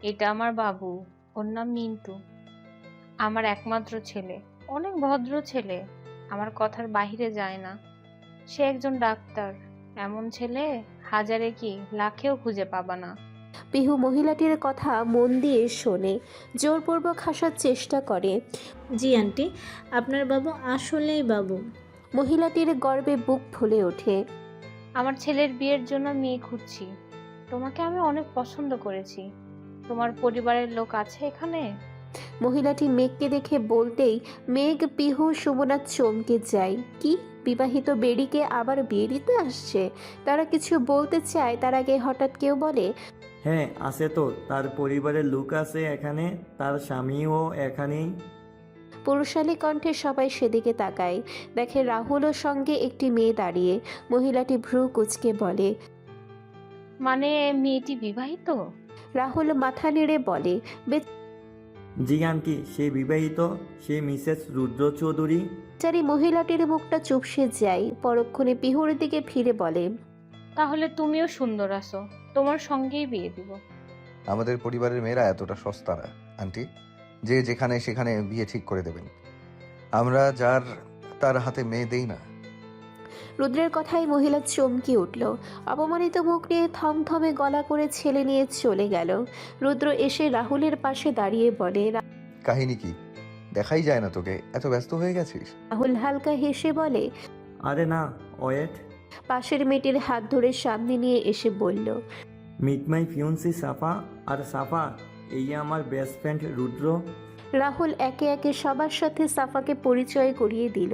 এটা আমার বাবু। ওর নাম মিন্টু। আমার একমাত্র ছেলে। অনেক ভদ্র ছেলে। আমার কথার বাহিরে যায় না। সে একজন ডাক্তার। এমন ছেলে হাজারে কি লাখেও খুঁজে পাবা না। পিহু মহিলাটির কথা মন দিয়ে শোনে, জোরপূর্বক হাসার চেষ্টা করে। জি আন্টি, আপনার বাবু আসলেই বাবু। মহিলাটির গর্বে বুক ফুলে ওঠে। আমার ছেলের বিয়ের জন্য মেয়ে খুঁজছি। তোমাকে আমি অনেক পছন্দ করেছি। তোমার পরিবারের লোক আছে এখানে? মহিলাটি মেঘকে দেখে বলতেই মেঘ, পিহু, সুমনা চমকে যায়। কি, বিবাহিত বেড়িকে আবার বিয়ে দিতে আসছে? তারা কিছু বলতে চায়, তার আগে হঠাৎ কেউ বলে, হ্যাঁ আছে তো, তার পরিবারের লোক আছে এখানে, তার স্বামীও এখানেই। পুরুষালী কণ্ঠে সবাই সেদিকে তাকায়। দেখে রাহুলও সঙ্গে একটি মেয়ে দাঁড়িয়ে। মহিলাটি ভ্রু কুঁচকে বলে, মানে মেয়েটি বিবাহিত? রাহুল মাথা নেড়ে বলে, জি আন্টি, সে বিবাহিত, সে মিসেস রুদ্র চৌধুরী। বেচারি মহিলাটির মুখটা চুপসে যায়। পরক্ষণে পিহুর দিকে ফিরে বলে, তাহলে তুমিও সুন্দর আছো, তোমার সঙ্গেই বিয়ে দিব। আমাদের পরিবারের মেয়েরা এতটা সস্তা না আন্টি, যে যেখানে সেখানে বিয়ে ঠিক করে দেবেন। আমরা যার তার হাতে মেয়ে দেই না। রুদ্রের কথায় মহিলা চমকে উঠল। অপমানিত মুখ নিয়ে থমথমে গলা করে ছেলে নিয়ে চলে গেল। রুদ্র এসে রাহুলের পাশে দাঁড়িয়ে বলে, কাহিনী কি? দেখাই যায় না তোকে, এত ব্যস্ত হয়ে গেছিস? রাহুল হালকা হেসে বলে, আরে না, ওয়েট। পাশের মেয়েটির হাত ধরে সামনে নিয়ে এসে বলল, মিট মাই ফিউন্সি সাফা। আর সাফা, এই আমার বেস্ট ফ্রেন্ড রুদ্র। রাহুল একে একে সবার সাথে সাফাকে পরিচয় করিয়ে দিল।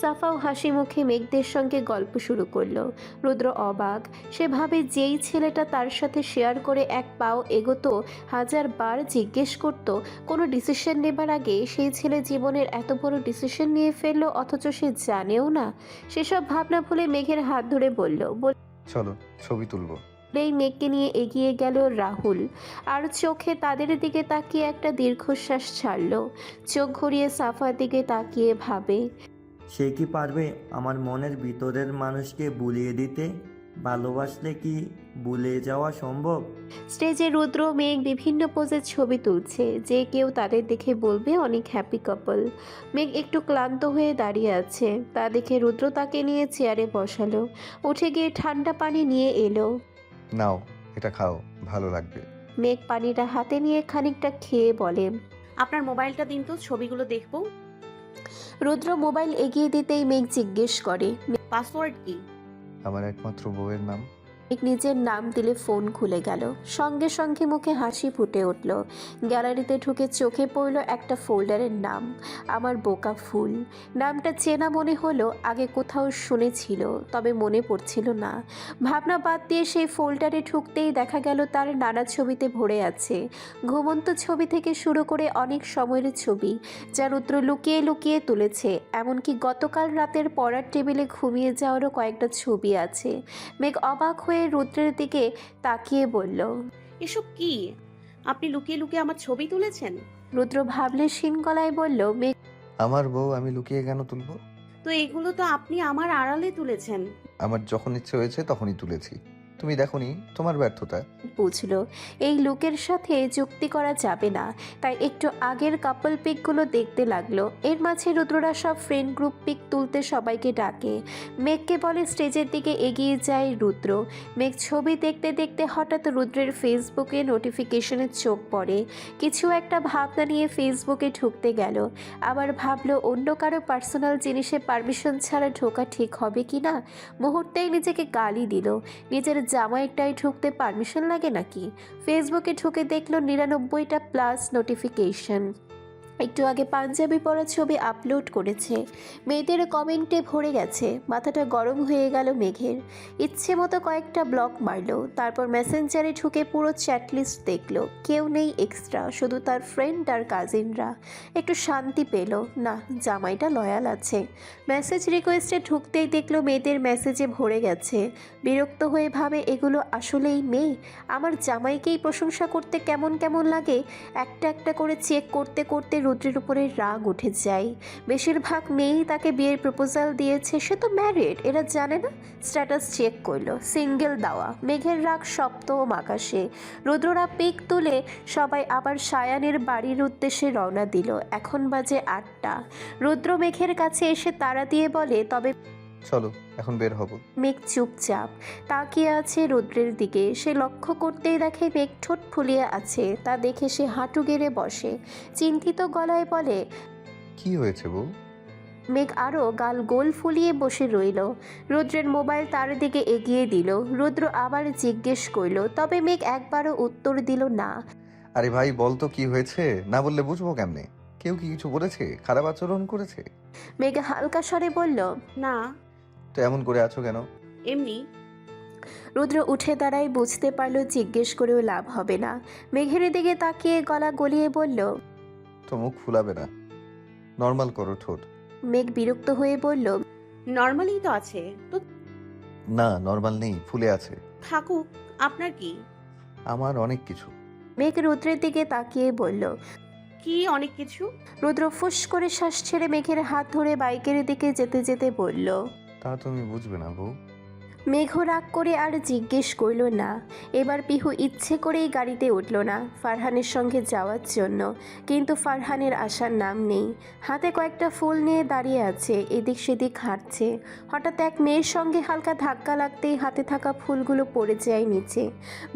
সাফাও হাসি মুখে মেঘদের সঙ্গে গল্প শুরু করলো। রুদ্র অবাক। সে ভাবে যেই ছেলেটা তার সাথে শেয়ার করে এক পাও এগোতো, 1000 বার জিজ্ঞেস করত কোনো ডিসিশন নেবার আগে, সেই ছেলে জীবনের এত বড় ডিসিশন নিয়ে ফেললো, অথচ সে জানেও না। সেসব ভাবনা ভুলে মেঘের হাত ধরে বলল, চলো ছবি তুলবো। বলেই মেঘকে নিয়ে এগিয়ে গেল রাহুল। আর চোখে তাদের দিকে তাকিয়ে একটা দীর্ঘশ্বাস ছাড়ল। চোখ ঘুরিয়ে সাফার দিকে তাকিয়ে ভাবে, সে কি পারবে আমার মনের ভিতরের মানুষকে বুলিয়ে দিতে? ভালোবাসলে কি ভুলে যাওয়া সম্ভব? স্টেজে রুদ্র মেঘ বিভিন্ন পোজে ছবি তুলছে। যে কেউ তাদের দেখে বলবে অনেক হ্যাপি কাপল। মেঘ একটু ক্লান্ত হয়ে দাঁড়িয়ে আছে। তা দেখে রুদ্র তাকে নিয়ে চেয়ারে বসালো। উঠে গিয়ে ঠান্ডা পানি নিয়ে এলো। নাও, এটা খাও, ভালো লাগবে। মেঘ পানিটা হাতে নিয়ে খানিকটা খেয়ে বলে, আপনার মোবাইলটা দিন তো, ছবিগুলো দেখবো। রুদ্র মোবাইল এগিয়ে দিতেই মেঘ জিজ্ঞেস করে, পাসওয়ার্ড কি? আমার একমাত্র বউয়ের নাম। মেঘ নিজের নাম দিলে ফোন খুলে গেল। সঙ্গে সঙ্গে মুখে হাসি ফুটে উঠল। গ্যালারিতে ঢুকে চোখে পড়ল একটা ফোল্ডারের নাম, আমার বোকা ফুল। নামটা চেনা মনে হলো, আগে কোথাও শুনেছিল, তবে মনে পড়ছিল না। ভাবনা বাদ দিয়ে সেই ফোল্ডারে ঢুকতেই দেখা গেল তার নানা ছবিতে ভরে আছে। ঘুমন্ত ছবি থেকে শুরু করে অনেক সময়ের ছবি, যা রুদ্র লুকিয়ে লুকিয়ে তুলেছে। এমনকি গতকাল রাতের পড়ার টেবিলে ঘুমিয়ে যাওয়ারও কয়েকটা ছবি আছে। মেঘ অবাক হয়ে রুদ্রের দিকে তাকিয়ে বলল, এসব কি? আপনি লুকিয়ে লুকিয়ে আমার ছবি তুলেছেন? রুদ্র ভাবলেশীন গলায় বলল, মেঘ আমার বউ আমি লুকিয়ে কেন তুলবো? তো এগুলো তো আপনি আমার আড়ালে তুলেছেন। আমার যখন ইচ্ছে হয়েছে তখনই তুলেছি। তুমি দেখোনি, তোমার ব্যর্থতা। বুঝল এই লুকের সাথে যুক্তি করা যাবে না, তাই একটু আগের কাপল পিকগুলো দেখতে লাগলো। এর মাঝে রুদ্ররা সব ফ্রেন্ড গ্রুপ পিক তুলতে সবাইকে ডাকে। মেঘকে বলে স্টেজের দিকে এগিয়ে যায় রুদ্র। মেঘ ছবি দেখতে দেখতে হঠাৎ রুদ্রের ফেসবুকে নোটিফিকেশনে চোখ পড়ে। কিছু একটা ভাবনা নিয়ে ফেসবুকে ঢুকতে গেল। আবার ভাবলো অন্য কারো পার্সোনাল জিনিসে পারমিশন ছাড়া ঢোকা ঠিক হবে কি না। মুহূর্তেই নিজেকে গালি দিল। নিজের জামাইটাই ঢুকতে পারমিশন লাগে নাকি? ফেসবুকে ঢুকে দেখলো 99টা প্লাস নোটিফিকেশন। একটু আগে পাঞ্জাবি পরা ছবি আপলোড করেছে। মেয়েদের কমেন্টে ভরে গেছে। মাথাটা গরম হয়ে গেল মেঘের। ইচ্ছে মতো কয়েকটা ব্লক মারলো। তারপর মেসেঞ্জারে ঢুকে পুরো চ্যাটলিস্ট দেখলো। কেউ নেই এক্সট্রা, শুধু তার ফ্রেন্ড আর কাজিনরা। একটু শান্তি পেল, না জামাইটা লয়াল আছে। মেসেজ রিকোয়েস্টে ঢুকতেই দেখলো মেয়েদের মেসেজে ভরে গেছে। বিরক্ত হয়ে ভাবে, এগুলো আসলেই মেয়ে? আমার জামাইকেই প্রশংসা করতে কেমন কেমন লাগে। একটা একটা করে চেক করতে করতে রুদ্রের উপরে রাগ উঠে যায়। বেশিরভাগ মেয়েই তাকে বিয়ের প্রপোজাল দিয়েছে, সে তো ম্যারিড, এরা জানে না। স্ট্যাটাস চেক করলো, সিঙ্গেল দেওয়া। মেঘের রাগ সপ্তম আকাশে। রুদ্ররা পিক তুলে সবাই আবার সায়ানের বাড়ির উদ্দেশ্যে রওনা দিল। এখন বাজে 8টা। রুদ্র মেঘের কাছে এসে তাড়া দিয়ে বলে, তবে চলো এখন বের হব। মেঘ চুপচাপ তাকিয়ে আছে রুদ্রের দিকে। সে লক্ষ্য করতেই দেখে মেঘ ঠোঁট ফুলিয়ে আছে। তা দেখে সে হাঁটু গেড়ে বসে, চিন্তিত গলায় বলে, কি হয়েছে বউ? মেঘ আরও গাল গোল ফুলিয়ে বসে রইল। রুদ্রের মোবাইল তার দিকে এগিয়ে দিল। রুদ্র আবার জিজ্ঞেস করল, তবে মেঘ একবারও উত্তর দিল না। আরে ভাই বল তো কি হয়েছে, না বললে বুঝবো কেমনে? কেউ কি কিছু বলেছে, খারাপ আচরণ করেছে? মেঘ হালকা স্বরে বলল, না, তো এমন করে আছো কেন? এমনি। রুদ্র উঠে দাঁড়ায়, বুঝতে পারল জিজ্ঞেস করেও লাভ হবে না। মেঘের দিকে তাকিয়ে গলা গলিয়ে বলল, তো মুখ ফুলাবে না, নর্মাল করো ঠোঁট। মেঘ বিরক্ত হয়ে বলল, নর্মালি তো আছে, তো না নর্মাল নেই, ফুলে আছে। থাকুক, আপনার কি? আমার অনেক কিছু। মেঘ রুদ্রের দিকে তাকিয়ে বলল। কি অনেক কিছু? রুদ্র ফুস করে শ্বাস ছেড়ে মেঘের হাত ধরে বাইকের দিকে যেতে যেতে বলল। তা তুমি বুঝবে না বউ। মেঘ রাগ করে আর জিজ্ঞেস করল না। এবার পিহু ইচ্ছে করেই গাড়িতে উঠল না ফারহানের সঙ্গে যাওয়ার জন্য, কিন্তু ফারহানের আসার নাম নেই। হাতে কয়েকটা ফুল নিয়ে দাঁড়িয়ে আছে, এদিক সেদিক হাঁটছে। হঠাৎ এক মেয়ের সঙ্গে হালকা ধাক্কা লাগতেই হাতে থাকা ফুলগুলো পড়ে যায় নিচে।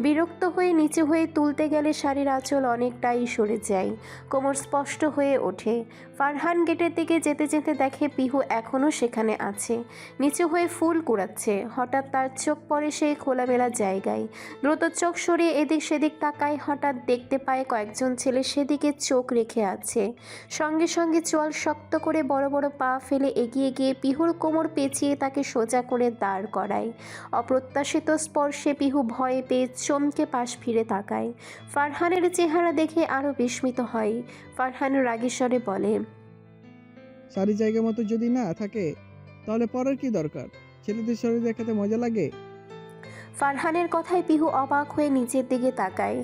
বিরক্ত হয়ে নিচু হয়ে তুলতে গেলে শাড়ির আঁচল অনেকটাই সরে যায়, কোমর স্পষ্ট হয়ে ওঠে। ফারহান গেটের দিকে যেতে যেতে দেখে পিহু এখনও সেখানে আছে, নিচু হয়ে ফুল কুড়াচ্ছে। হঠাৎ তার চোখ পড়ে সেই খোলামেলা জায়গায়। দ্রুত চোখ সরিয়ে এদিক সেদিক তাকায়। হঠাৎ দেখতে পায় কয়েকজন ছেলে সেদিকে চোখ রেখে আছে। সঙ্গে সঙ্গে চোয়াল শক্ত করে বড় বড় পা ফেলে এগিয়ে গিয়ে পিহুর কোমর পেঁচিয়ে তাকে সোজা করে দাঁড় করায়। অপ্রত্যাশিত স্পর্শে পিহু ভয়ে পেয়ে চমকে পাশ ফিরে তাকায়। ফারহানের চেহারা দেখে আরও বিস্মিত হয়। ফারহান রাগী স্বরে বলে, শাড়ি জায়গা মতো যদি না থাকে তাহলে পরের কি দরকার? ছেলেদের শরীর দেখাতে মজা লাগে। ফারহানের কথায় পিহু অবাক হয়ে নিচের দিকে তাকায়,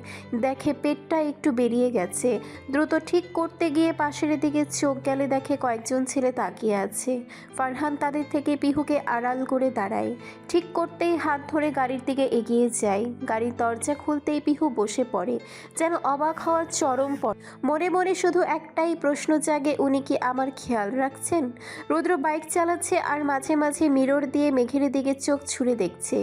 দেখে পেটটা একটু বেরিয়ে গেছে। দ্রুত ঠিক করতে গিয়ে পাশের দিকে চোখ গেলে দেখে কয়েকজন ছেলে তাকিয়ে আছে। ফারহান তাদের থেকে পিহুকে আড়াল করে দাঁড়ায়। ঠিক করতেই হাত ধরে গাড়ির দিকে এগিয়ে যায়। গাড়ির দরজা খুলতেই পিহু বসে পড়ে, যেন অবাক হওয়ার চরম পর। মনে মনে শুধু একটাই প্রশ্ন জাগে, উনি কি আমার খেয়াল রাখছেন? রুদ্র বাইক চালাচ্ছে আর মাঝে মাঝে মিরর দিয়ে মেঘের দিকে চোখ ছুঁড়ে দেখছে।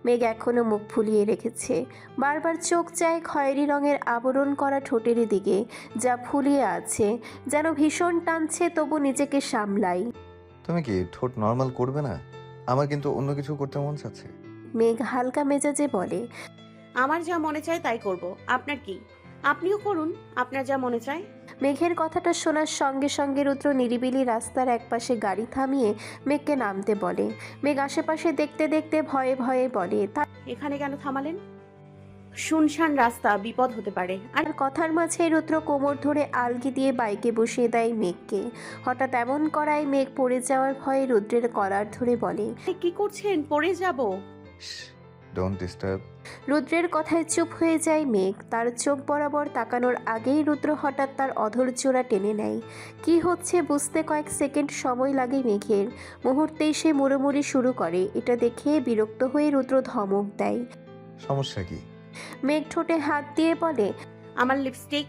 মেঘ এখনো মুখ ফুলিয়ে রেখেছে। বারবার চোখ যায় খয়েরি রঙের আবরণ করা ঠোঁটের দিকে, যা ফুলিয়ে আছে, যেন ভীষণ টানছে, তবু নিজেকে সামলাই। তুমি কি ঠোঁট নর্মাল করবে না? আমার কিন্তু অন্য কিছু করতে মন চাচ্ছে। মেঘ হালকা মেজাজে বলে, আমার যা মনে চায় তাই করব। আপনার কি? আপনিও করুন, আপনার যা মনে চায়। মেঘের কথাটা শোনার সঙ্গে সঙ্গে রুদ্র নিরিবিলি রাস্তার একপাশে গাড়ি থামিয়ে মেঘকে নামতে বলে। মেঘ আশেপাশে দেখতে দেখতে ভয়ে ভয়ে বলে, এখানে কেন থামালেন? শুনশান রাস্তা, বিপদ হতে পারে। আর আর কথার মাঝে রুদ্র কোমর ধরে আলগি দিয়ে বাইকে বসিয়ে দেয় মেঘকে। হঠাৎ এমন করায় মেঘ পড়ে যাওয়ার ভয়ে রুদ্রের কলার ধরে বলে, কি করছেন? পড়ে যাব। Don't disturb. রুদ্রের কথায় চুপ হয়ে যায় মেঘ। তার চোখ বরাবর তাকানোর আগেই রুদ্র হঠাৎ তার অধর জোড়া টেনে নেয়। কি হচ্ছে বুঝতে কয়েক সেকেন্ড সময় লাগে মেঘের। মুহূর্তেই সে মুড়োমুড়ি শুরু করে। এটা দেখে বিরক্ত হয়ে রুদ্র ধমক দেয়। সমস্যা কি? মেঘ ঠোঁটে হাত দিয়ে বলে, আমার লিপস্টিক।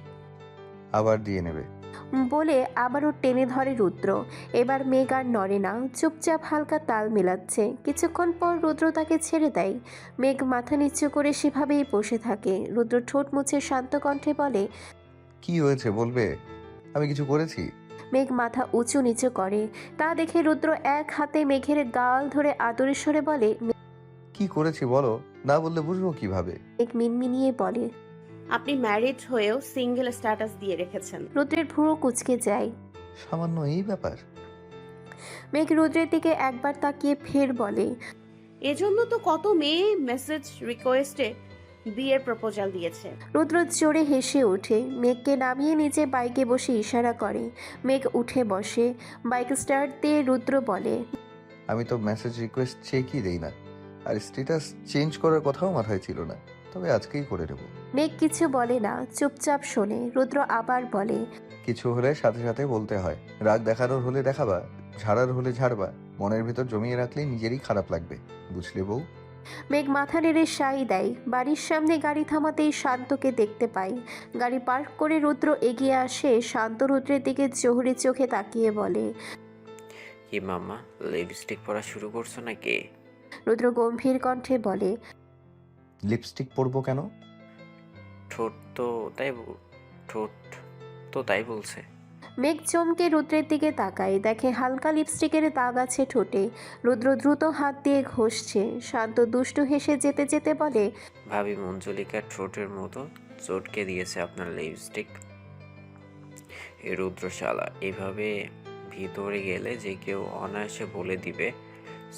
আবার দিয়ে নেবে? বলে আবারও টেনে ধরে রুদ্র। এবার মেঘ আর নড়ে না, চুপচাপ হালকা তাল মেলাচ্ছে। কিছুক্ষণ পর রুদ্র তাকে ছেড়ে দেয়। মেঘ মাথা নিচু করে সেভাবেই বসে থাকে। রুদ্র ঠোঁট মুছে শান্ত কণ্ঠে বলে, কি হয়েছে বলবে? আমি কিছু করেছি? মেঘ মাথা উঁচু নিচু করে। তা দেখে রুদ্র এক হাতে মেঘের গাল ধরে আদরের স্বরে বলে, কি করেছি বলো, না বললে বুঝবো কিভাবে? মেঘ মিনমিনিয়ে বলে, আপনি ম্যারিড হয়েও সিঙ্গেল স্ট্যাটাস দিয়ে রেখেছেন। রুদ্রের ভুরু কুঁচকে যায়। সামান্য এই ব্যাপার? মেঘ রুদ্রের দিকে একবার তাকিয়ে ফের বলে, এজন্য তো কত মেয়ে মেসেজ রিকোয়েস্টে বিয়ের প্রপোজাল দিয়েছে। রুদ্র জোরে হেসে ওঠে। মেঘকে নামিয়ে নিচে বাইকে বসে ইশারা করে। মেঘ উঠে বসে। বাইক স্টার্ট দিয়ে রুদ্র বলে, আমি তো মেসেজ রিকোয়েস্ট চেকই দেই না, আর স্ট্যাটাস চেঞ্জ করার কথাও মাথায় ছিল না। তবে আজকেই করে নেব। মেঘ কিছু বলে না, চুপচাপ শোনে। রুদ্র আবার বলে, কিছু হলে সাথে সাথে বলতে হয়। রাগ দেখানোর হলে দেখাবা, ঝাড়ার হলে ঝাড়বা। মনের ভিতর জমিয়ে রাখলে নিজেরই খারাপ লাগবে, বুঝলে বউ? মেঘ মাথা নেড়ে সাই দেয়। বাড়ির সামনে গাড়ি থামাতেই শান্তকে দেখতে পাই। গাড়ি পার্ক করে রুদ্র এগিয়ে আসে। শান্ত রুদ্রের দিকে জহুরি চোখে তাকিয়ে বলে, কি মামা, লিপস্টিক পরা শুরু করছো নাকি? রুদ্র গম্ভীর কণ্ঠে বলে, লিপস্টিক পরবো কেন? ঠোঁট তো তাই ঠোঁট তো তাই বলছে। মেঘ চমকে রুদ্রের দিকে তাকায়, দেখে হালকা লিপস্টিকের দাগ আছে ঠোঁটে। রুদ্র দ্রুত হাত দিয়ে ঘষছে। শান্ত দুষ্টু হেসে যেতে যেতে বলে, ভাবি মঞ্জুলিকার ঠোঁটের মতো চটকে দিয়েছে আপনার লিপস্টিক। এ রুদ্রশালা এভাবে ভিতরে গেলে যে কেউ অনায়াসে বলে দিবে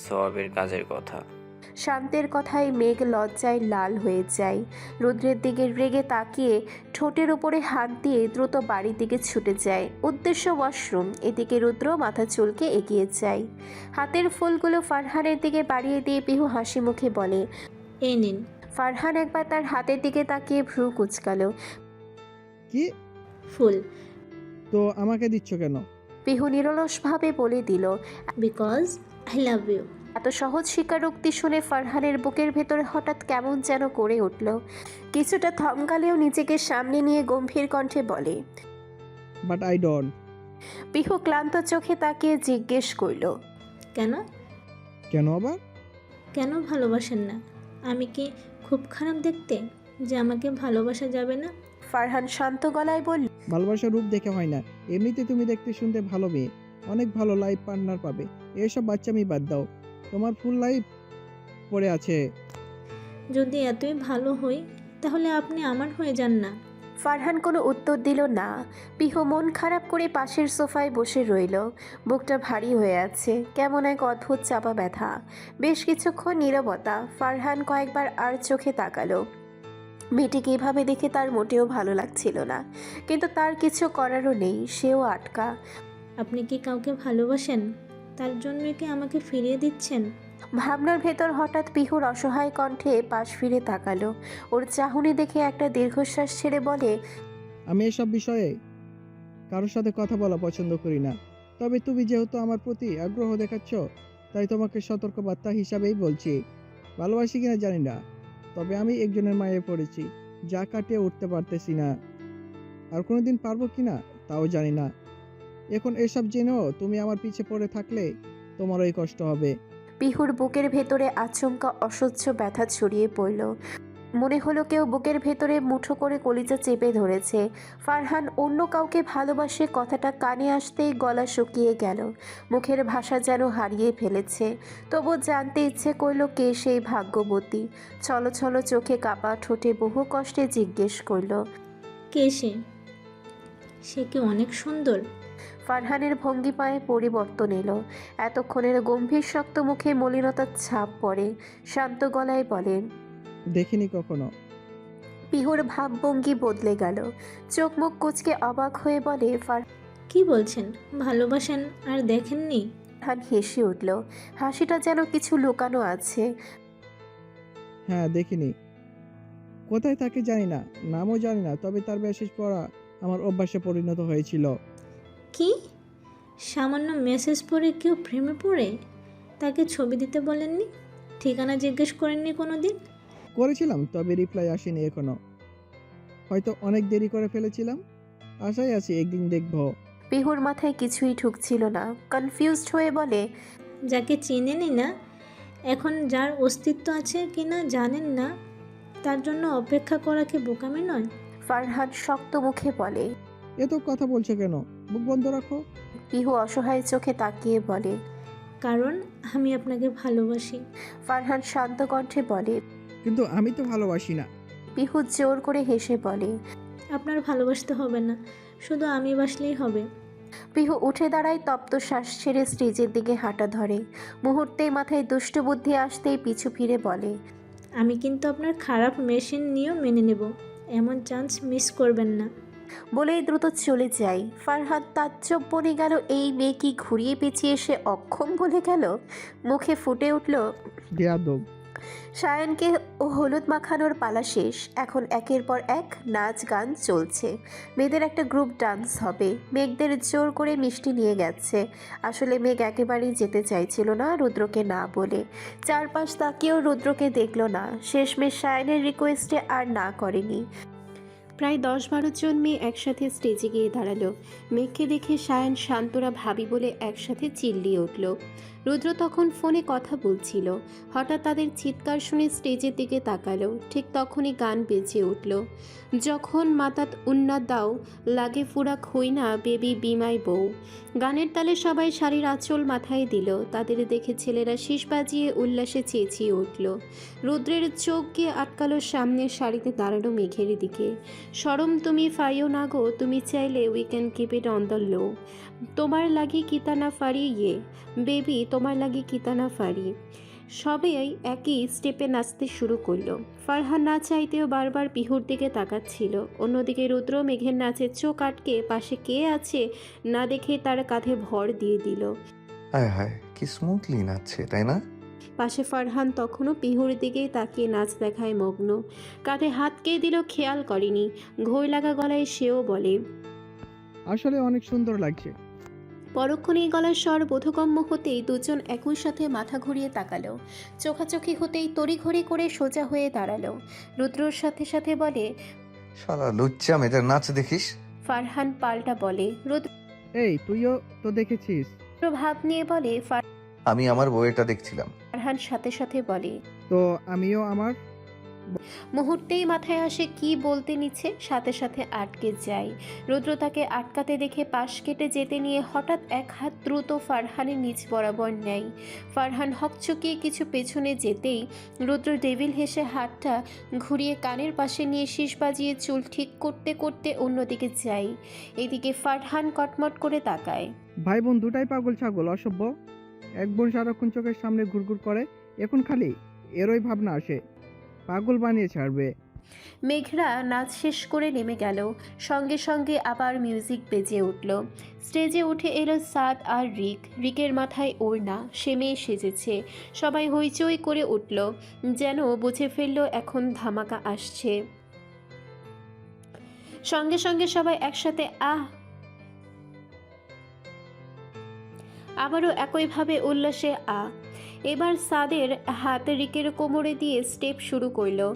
সওয়াবের কাজের কথা। শান্তের কথায় মেঘ লজ্জায় লাল হয়ে যায়। রুদ্রের দিকে রেগে তাকিয়ে ঠোঁটের উপরে হাত দিয়ে দ্রুত বাড়ির দিকে ছুটে যায়। উদ্দেশ্য ওয়াশরুম। এদিকে রুদ্র মাথা চুলকে এগিয়ে যায়। হাতের ফুলগুলো ফারহানের দিকে বাড়িয়ে দিয়ে পিহু হাসি মুখে বলে, এই নিন। ফারহান একবার তার হাতের দিকে তাকিয়ে ভ্রু কুঁচকালো। কি? ফুল। তো আমাকে দিচ্ছ কেন? পিহু নিরলসভাবে বলে দিল। Because I love you. এত সহজ স্বীকারোক্তি শুনে ফারহানের বুকের ভেতরে হঠাৎ কেমন যেন করে উঠল। কিছুটা থমকালেও নিজেকে সামনে নিয়ে গম্ভীর কণ্ঠে বলে, বাট আই ডোন্ট। পিহু ক্লান্ত চোখে তাকিয়ে জিজ্ঞেস করল, কেন? কেন আবার? কেন ভালোবাসেন না? আমি কি খুব খারাপ দেখতে যে আমাকে ভালোবাসা যাবে না? ফারহান শান্ত গলায় বলল, ভালোবাসার রূপ দেখে হয় না, এমনিতে তুমি দেখতে শুনতে ভালো মেয়ে, অনেক ভালো লাইফ পার্টনার পাবে। এসব বাচ্চামি বাদ দাও, তোমার ফুল লাইফ পড়ে আছে। যদি এতই ভালো হই তাহলে আপনি আমার হয়ে যান না। ফারহান কোনো উত্তর দিল না। পিহু মন খারাপ করে পাশের সোফায় বসে রইল। বুকটা ভারী হয়ে আছে, কেমন এক অদ্ভুত চাপা ব্যথা। বেশ কিছুক্ষণ নীরবতা। ফারহান কয়েকবার আর চোখে তাকালো। মেয়েটিকে এভাবে দেখে তার মোটেও ভালো লাগছিল না, কিন্তু তার কিছু করারও নেই, সেও আটকা। আপনি কি কাউকে ভালোবাসেন? তার জন্য কি আমাকে ফিরিয়ে দিচ্ছেন? ভাবনার ভেতর হঠাৎ পিহুর অসহায় কণ্ঠে পাশ ফিরে তাকালো। ওর চাহনি দেখে একটা দীর্ঘশ্বাস ছেড়ে বলে, আমি এসব বিষয়ে কারোর সাথে কথা বলা পছন্দ করি না, তবে তুমি যেহেতু আমার প্রতি আগ্রহ দেখাচ্ছ, তাই তোমাকে সতর্কবার্তা হিসাবেই বলছি। ভালোবাসি কিনা জানি না, তবে আমি একজনের মায়ে পড়েছি, যা কাটিয়ে উঠতে পারতেছি না। আর কোনোদিন পারবো কিনা তাও জানি না। এখন এসব জেনেও তুমি আমার পিছে পড়ে থাকলে তোমারই কষ্ট হবে। পিহুর বুকের ভেতরে আচমকা অসহ্য ব্যথা ছড়িয়ে পড়ল। মনে হলো কেউ বুকের ভেতরে মুঠো করে কলিজা চেপে ধরেছে। ফারহান অন্য কাউকে ভালোবাসে কথাটা কানে আসতেই গলা শুকিয়ে গেল। মুখের ভাষা যেন হারিয়ে ফেলেছে। তবু জানতে ইচ্ছে করলো কে সেই ভাগ্যবতী। ছলো ছলো চোখে কাপা ঠোঁটে বহু কষ্টে জিজ্ঞেস করলো, কে সে? সে কি অনেক সুন্দর? ফারহানের ভঙ্গিমায় পরিবর্তন এলো। এতক্ষণের গম্ভীর শক্ত মুখে মলিনতার ছাপ পড়ে। শান্ত গলায় বলেন, দেখিনি কখনো। পিহুর ভাবভঙ্গি বদলে গেল। চোখ মুখ কুঁচকে অবাক হয়ে বলে, কি বলছেন? ভালোবাসেন আর দেখেননি? ফারহান হেসে উঠল। হাসিটা যেন কিছু লুকানো আছে। হ্যাঁ, দেখিনি। কোথায় থাকে জানি না, নামও জানি না, তবে তার মেসেজ পড়া আমার অভ্যাসে পরিণত হয়েছিল। কি? সামান্য মেসেজ পড়ে কেউ প্রেমে পড়ে? তাকে ছবি দিতে বলেননি? ঠিকানা জিজ্ঞেস করেননি কোনো দিন? করেছিলাম, তবে রিপ্লাই আসেনি এখনো। হয়তো অনেক দেরি করে ফেলেছিলাম। আশায় আছি একদিন দেখবো। পিহুর মাথায় কিছুই ঢুকছিল না। কনফিউজড হয়ে বলে, যাকে চিনেনই না, এখন যার অস্তিত্ব আছে কিনা জানেন না, তার জন্য অপেক্ষা করা কি বোকামি নয়? ফারহান শক্ত মুখে বলে। এত কথা বলছো কেন? মুখ বন্ধ রাখো। পিহু অসহায় চোখে তাকিয়ে বলে, কারণ আমি আপনাকে ভালোবাসি। ফারহান শান্ত কণ্ঠে বলে। কিন্তু আমি তো ভালোবাসি না। পিহু জোর করে হেসে বলে, আপনার ভালোবাসতে হবে না, শুধু আমি বাসলেই হবে। পিহু উঠে দাঁড়ায়, তপ্ত শ্বাস ছেড়ে স্টেজের দিকে হাঁটা ধরে। মুহূর্তেই মাথায় দুষ্ট বুদ্ধি আসতেই পিছু ফিরে বলে, আমি কিন্তু আপনার খারাপ মেশিন নিয়েও মেনে নেব, এমন চান্স মিস করবেন না। বলেই দ্রুত চলে যায়। ফারহাদ তাজ্জব বনে গেল, এই মেয়ে কি ঘুরিয়ে পেঁচিয়ে সে অক্ষম বলে গেল। মুখে ফুটে উঠল, বেয়াদব। সায়ানকে ও হলুদ মাখানোর পালা শেষ। এখন একের পর এক নাচ গান চলছে। মেয়েদের একটা গ্রুপ ডান্স হবে। মেঘদের জোর করে মিষ্টি নিয়ে গেছে। আসলে মেঘ একেবারেই যেতে চাইছিল না রুদ্রকে না বলে। চারপাশ তাকিয়েও রুদ্রকে দেখল না। শেষমেশ সায়ানের রিকোয়েস্টে আর না করেনি। প্রায় 10-12 জন মেয়ে একসাথে স্টেজে গিয়ে দাঁড়ালো। মেঘকে দেখে সায়ান শান্তরা ভাবি বলে একসাথে চিল্লিয়ে উঠল। রুদ্র তখন ফোনে কথা বলছিল। হঠাৎ তাদের চিৎকার শুনে স্টেজের দিকে তাকালো। ঠিক তখনই গান বেজে উঠল। যখন মাতাত উন্না দাও লাগে ফুরা খই না বেবি বিমাই বউ। গানের তালে সবাই শাড়ির আঁচল মাথায় দিল। তাদের দেখে ছেলেরা শীষ বাজিয়ে উল্লাসে চেঁচিয়ে উঠল। রুদ্রের চোখ গিয়ে আটকালো সামনের সারিতে দাঁড়ানো মেঘের দিকে। সরম তুমি ফাইও না গো, তুমি চাইলে we can keep it on the low. তোমার লাগি কিতানা ফারি ইয়ে বেবি, তোমার লাগি কিতানা ফারি। সবাই একই স্টেপে নাচতে শুরু করলো। ফারহান না চাইতেও বারবার পিহুর দিকে তাকাচ্ছিল। অন্যদিকে রুদ্র মেঘের নাচের চোখ আটকে পাশে কে আছে না দেখে তার কাঁধে ভর দিয়ে দিল। হায় হায়, কি স্মুথলি নাচছে তাই না? পাশে ফারহান তখনও পিহুর দিকেই তাকিয়ে নাচ দেখায় মগ্ন। কাঁধে হাত কে দিল খেয়াল করেনি। ঘোর লাগা গলায় সেও বলে, আসলে অনেক সুন্দর লাগছে। পরক্ষণেই গলার স্বর বোধগম্য হতেই দুজন একই সাথে মাথা ঘুরিয়ে তাকালো। চোখাচোখি হতেই তড়িঘড়ি করে সোজা হয়ে দাঁড়ালো। রুদ্রর সাথে সাথে বলে, শালা লুচ্চা মেয়েদের নাচ দেখিস। ফারহান পাল্টা বলে। রুদ্র এই তুইও তো দেখেছিস। ভাব নিয়ে বলে। আমি আমার বইয়েটা দেখছিলাম। ফারহান সাথে সাথে বলে। তো আমিও আমার। মুহূর্তেই মাথায় আসে কি বলতে নিচ্ছে, সাথে সাথে আটকে যায়। রুদ্র তাকে আটকাতে দেখে পাশ কেটে যেতে নিয়ে হঠাৎ এক হাত দ্রুত ফারহানের নিচ বরাবর নেয়। ফারহান হকচকিয়ে কিছু পেছনে যেতেই রুদ্র ডেভিল হেসে হাতটা ঘুরিয়ে কানের পাশে নিয়ে শীষ বাজিয়ে চুল ঠিক করতে করতে অন্যদিকে যায়। এদিকে ফারহান কটমট করে তাকায়। ভাই বোন দুটাই পাগল ছাগল, অসভ্য। এক বোন সারাক্ষণ চোখের সামনে ঘুরঘুর করে, এখন খালি এরই ভাবনা আসে পাগল বানিয়ে ছাড়বে। মেঘরা নাচ শেষ করে নেমে গেল। সঙ্গে সঙ্গে আবার মিউজিক বেজে উঠল। স্টেজে উঠে এলো সাদ আর রিকের মাথায় ওড়না, সে মেয়ে সেজেছে। সবাই হইচই করে উঠল, যেন বুঝে ফেলল এখন ধামাকা আসছে। সঙ্গে সঙ্গে সবাই একসাথে আবারও একইভাবে উল্লাসে এবার সাদের হাত রিকের কোমরে দিয়ে স্টেপ শুরু করলো।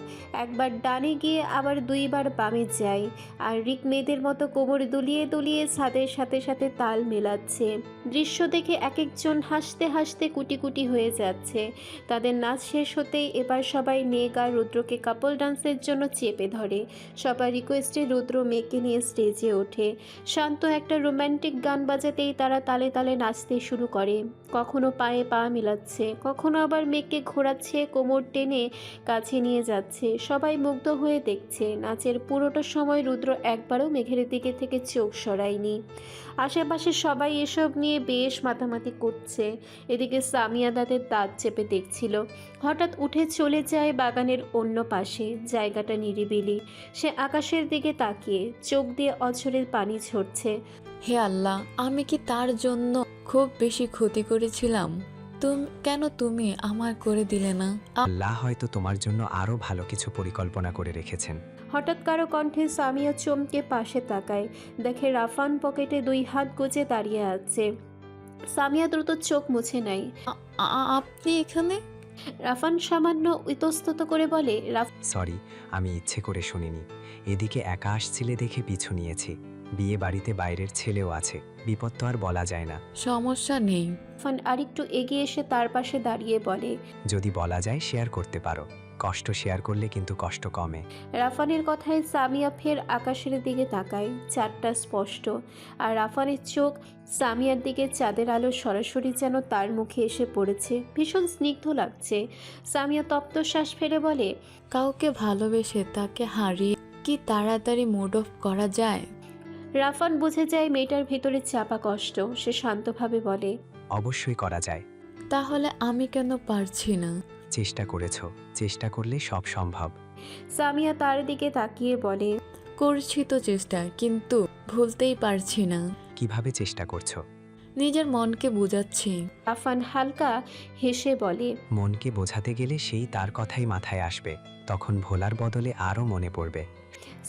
একবার ডানে গিয়ে আবার দুইবার বামে যায়। আর রিক মেয়েদের মতো কোমর দুলিয়ে দুলিয়ে সাদের সাথে সাথে তাল মেলাচ্ছে। দৃশ্য দেখে এক একজন হাসতে হাসতে কুটি কুটি হয়ে যাচ্ছে। তাদের নাচ শেষ হতেই এবার সবাই মেঘ আর রুদ্রকে কাপল ডান্সের জন্য চেপে ধরে। সবার রিকোয়েস্টে রুদ্র মেঘকে নিয়ে স্টেজে ওঠে। শান্ত একটা রোম্যান্টিক গান বাজাতেই তারা তালে তালে নাচতে শুরু করে। কখনো পায়ে পা মেলাচ্ছে, কখনো আবার মেঘকে ঘোরাচ্ছে, কোমর টেনে কাছে নিয়ে যাচ্ছে। সবাই মুগ্ধ হয়ে দেখছে। নাচের পুরোটা সময় রুদ্র একবারও মেঘের দিকে থেকে চোখ সরায়নি। আশেপাশে সবাই এসব নিয়ে বেশ মাতামাতি করছে। এদিকে সামিয়া দাঁতের দাঁত চেপে দেখছিল। হঠাৎ উঠে চলে যায় বাগানের অন্য পাশে। জায়গাটা নিরিবিলি। সে আকাশের দিকে তাকিয়ে চোখ দিয়ে অঝরের পানি ঝরছে। হে আল্লাহ, আমি কি তার জন্য খুব বেশি ক্ষতি করেছিলাম? কেন তুমি আমার করে দিলে না? আল্লাহ হয়তো তোমার জন্য আরো ভালো কিছু পরিকল্পনা করে রেখেছেন। হঠাৎ কারো কণ্ঠে সামিয়া চমকে পাশে তাকায়। দেখে রাফান পকেটে 2 হাত গুজে দাঁড়িয়ে আছে। সামিয়া দ্রুত চোখ মুছে নেয়। আপনি এখানে? রাফান সামান্য ইতস্তত করে বলে, সরি, আমি ইচ্ছে করে শুনিনি। এদিকে একা আসছিলে দেখে পিছু নিয়েছি। বিয়ে বাড়িতে বাইরের ছেলেও আছে, বিপদ তো আর বলা যায় না। সমস্যা নেই। রাফান আরেকটু এগিয়ে এসে তার পাশে দাঁড়িয়ে বলে, যদি বলা যায় শেয়ার করতে পারো। কষ্ট শেয়ার করলে কিন্তু কষ্ট কমে। রাফানের কথায় সামিয়া ফের আকাশের দিকে তাকায়। চাঁদটা স্পষ্ট, আর রাফানের চোখ সামিয়ার দিকে চাঁদের আলো সরাসরি যেন তার মুখে এসে পড়েছে। ভীষণ স্নিগ্ধ লাগছে। সামিয়া তপ্ত শ্বাস ফেলে বলে, কাউকে ভালোবেসে তাকে হারিয়ে কি তাড়াতাড়ি মুড অফ করা যায়? রাফান বুঝে যায় মেয়েটার ভিতরে চাপা কষ্ট। সে শান্তভাবে বলে, অবশ্যই করা যায়। তাহলে আমি কেন পারছি না? চেষ্টা করেছো, চেষ্টা করলে সব সম্ভব। সামিয়া তার দিকে তাকিয়ে বলে, করছি তো চেষ্টা, কিন্তু ভুলতেই পারছি না। কিভাবে চেষ্টা করছো? নিজের মনকে বুঝাচ্ছি। রাফান হালকা হেসে বলে, মনকে বোঝাতে গেলে সেই তার কথাই মাথায় আসবে, তখন ভোলার বদলে আরও মনে পড়বে।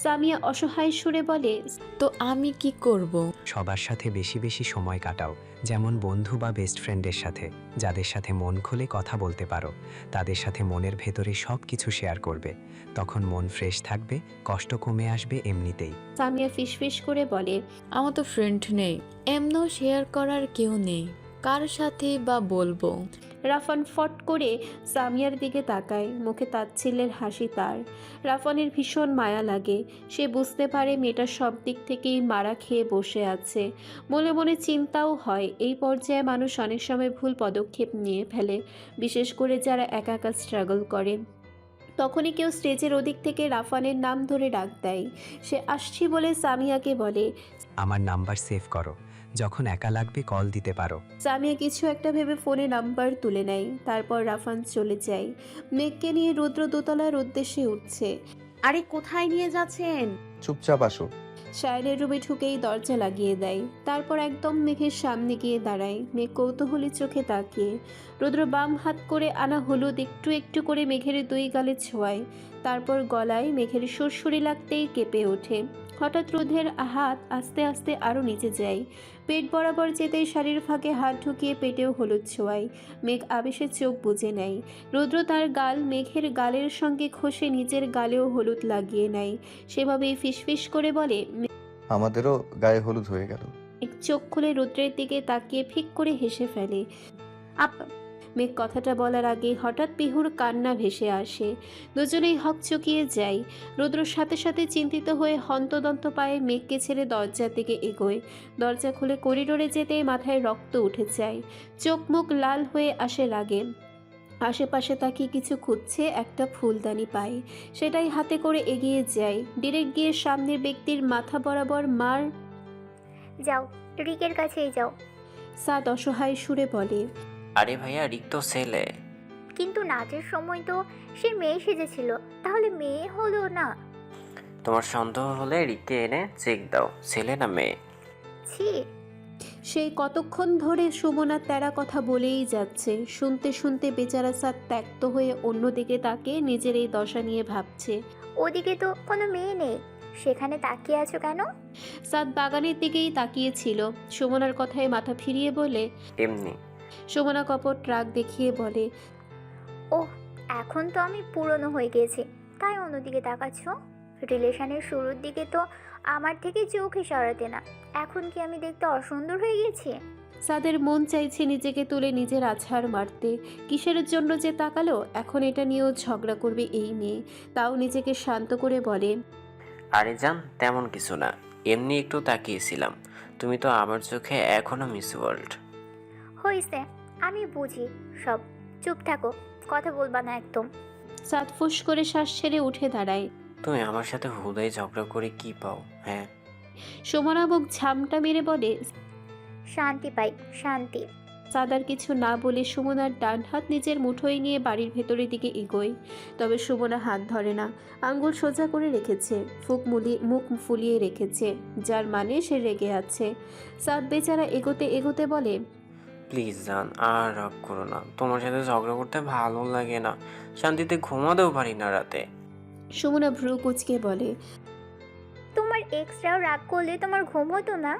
সামিয়া অসহায় সুরে বলে, তো আমি কি করব? সবার সাথে বেশি বেশি সময় কাটাও, যেমন বন্ধু বা বেস্ট ফ্রেন্ডের সাথে, যাদের সাথে মন খুলে কথা বলতে পারো, তাদের সাথে মনের ভেতরে সব কিছু শেয়ার করবে। তখন মন ফ্রেশ থাকবে, কষ্ট কমে আসবে এমনিতেই। সামিয়া ফিসফিস করে বলে, আমার তো ফ্রেন্ড নেই, এমনও শেয়ার করার কেউ নেই, কার সাথে বা বলবো? রাফান ফট করে সামিয়ার দিকে তাকায়, মুখে তাচ্ছিল্যের হাসি তার। রাফানের ভীষণ মায়া লাগে। সে বুঝতে পারে মেয়েটা সব দিক থেকেই মারা খেয়ে বসে আছে। মনে মনে চিন্তাও হয়, এই পর্যায়ে মানুষ অনেক সময় ভুল পদক্ষেপ নিয়ে ফেলে, বিশেষ করে যারা একা একা স্ট্রাগল করে। তখনই কেউ স্টেজের ওদিক থেকে রাফানের নাম ধরে ডাক দেয়। সে আসছি বলে সামিয়াকে বলে, আমার নাম্বার সেভ করো, যখন একা লাগবে কল দিতে পারো। সামিয়া কিছু একটা ভেবে ফোনে নাম্বার তুলে নেয়। তারপর রাফান চলে যায়। মেঘকে নিয়ে রুদ্র দোতলার উদ্দেশ্যে উঠছে। আরে কোথায় নিয়ে যাচ্ছেন? চুপচাপ আসো। সায়নের রুমে ঢুকেই দরজা লাগিয়ে দেয়। তারপর একদম মেঘের সামনে গিয়ে দাঁড়ায়। মেঘ কৌতূহলী চোখে তাকিয়ে। রুদ্র বাম হাত করে আনা হলুদ একটু একটু করে মেঘের দুই গালে ছোঁয়ায়। তারপর গলায় মেঘের সুরসুরি লাগতেই কেঁপে ওঠে। হঠাৎ রুদ্রের হাত আস্তে আস্তে আরও নিচে যায়। পেট বরাবর যেতেই শাড়ির ফাঁকে হাত ঢুকিয়ে পেটেও হলুদ ছোঁয়ায়। মেঘ আবেশে চোখ বুজে নেয়। রুদ্র তার গাল মেঘের গালের সঙ্গে ঘষে নিজের গালেও হলুদ লাগিয়ে নেয়। সেভাবেই ফিসফিস করে বলে, আমাদেরও গায়ে হলুদ হয়ে গেল। মেঘ চোখ খুলে রুদ্রের দিকে তাকিয়ে ফিক করে হেসে ফেলে। মেঘ কথাটা বলার আগে হঠাৎ পিহুর কান্না ভেসে আসে। দুজনেই হকচকিয়ে যায়। রুদ্রর সাথে সাথে চিন্তিত হয়ে হন্তদন্ত পায়ে মেঘকে ছেড়ে দরজার দিকে এগোয়। দরজা খুলে করিডোরে যেতেই মাথায় রক্ত উঠে যায়। চোখ মুখ লাল হয়ে আসে রাগে। আশেপাশে তাকিয়ে কিছু খুঁজছে, একটা ফুলদানি পায়। সেটাই হাতে করে এগিয়ে যায়। ডিরেক্ট গিয়ে সামনের ব্যক্তির মাথা বরাবর মার। যাও, রিকের কাছেই যাও। সাদ অসহায় সুরে বলে, আরে ভাইয়া, রিক তো ছেলে। কিন্তু নাচের সময় তো সে মেয়ে সেজেছিল, তাহলে মেয়ে হলো না? তোমার সন্দেহ হলে রিককে এনে চেক দাও, ছেলে না মেয়ে। ছি। সেই কতক্ষণ ধরে সুমনা তেরা কথা বলেই যাচ্ছে। শুনতে শুনতে বেচারা সাদ ত্যক্ত হয়ে অন্যদিকে তাকে নিজের এই দশা নিয়ে ভাবছে। ওদিকে তো কোনো মেয়ে নেই, সেখানে তাকিয়ে আছো কেন? সাদ বাগানের দিকেই তাকিয়েছিল। সুমনার কথায় মাথা ফিরিয়ে বলে, এমনি। সুমনা কপট রাগ দেখিয়ে বলে, ওহ, এখন তো আমি পুরনো হয়ে গেছি, তাই অন্যদিকে তাকাচ্ছ? রিলেশনের শুরুর দিকে তো আমার থেকে চোখে সরাতে না, এখন কি আমি দেখতে অসুন্দর হয়ে গেছি? সাদের মন চাইছে নিজেকে তুলে নিজের আছাড় মারতে। কিসের জন্য যে তাকালো, এখন এটা নিয়েও ঝগড়া করবে এই মেয়ে। তাও নিজেকে শান্ত করে বলে, আরে জান, তেমন কিছু না, এমনি একটু তাকিয়েছিলাম। তুমি তো আমার চোখে এখনো মিস ওয়ার্ল্ড। হয়েছে, আমি বুঝি সব, চুপ থাকো, কথা বলবা না একদম। সাদ ফুস করে শ্বাস ছেড়ে উঠে দাঁড়ায়। তুমি আমার সাথে হুদাই ঝগড়া করে কি পাও? হ্যাঁ, সুমনা মুখ ঝামটা মেরে বলে, শান্তি পাই, শান্তি। সাদ আর কিছু না বলে সুমনার ডান হাত নিজের মুঠোয় নিয়ে বাড়ির ভেতরের দিকে এগোয়। তবে সুমনা হাত ধরে না, আঙ্গুল সোজা করে রেখেছে, মুখ ফুলিয়ে রেখেছে, যার মানে সে রেগে আছে। সাদ বেচারা এগোতে এগোতে বলে, প্লিজ জান, আর রাগ করো না, তোমার সাথে ঝগড়া করতে ভালো লাগে না, শান্তিতে ঘুমাতেও পারি না রাতে। সুমনা ভ্রু কুচকে বলে, তোমার এক্সরাও রাগ করলে তোমার ঘুম হতো না?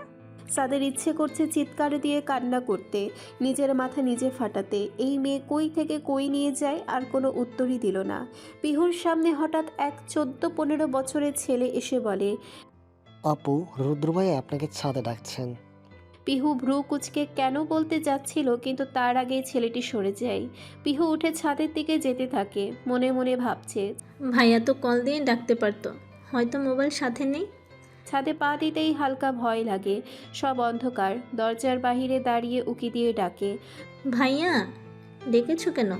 সাদের ইচ্ছে করছে চিৎকার দিয়ে কান্না করতে, নিজের মাথা নিজে ফাটাতে। এই মেয়ে কই থেকে কই নিয়ে যায়, আর কোনো উত্তরই দিল না। পিহুর সামনে হঠাৎ এক 14-15 বছরের ছেলে এসে বলে, আপু, রুদ্র ভাই আপনাকে ছাদে ডাকছেন। পিহু ভ্রু কুচকে কেন বলতে যাচ্ছিল, কিন্তু তার আগেই ছেলেটি সরে যায়। পিহু উঠে ছাদের দিকে যেতে থাকে, মনে মনে ভাবছে, ভাইয়া তো কল দিয়ে ডাকতে পারতো, হয়তো মোবাইল সাথে নেই। ছাদে পা দিতেই হালকা ভয় লাগে। সব অন্ধকার। দরজার বাহিরে দাঁড়িয়ে উকি দিয়ে ডাকে, ভাইয়া, ডেকেছো কেন?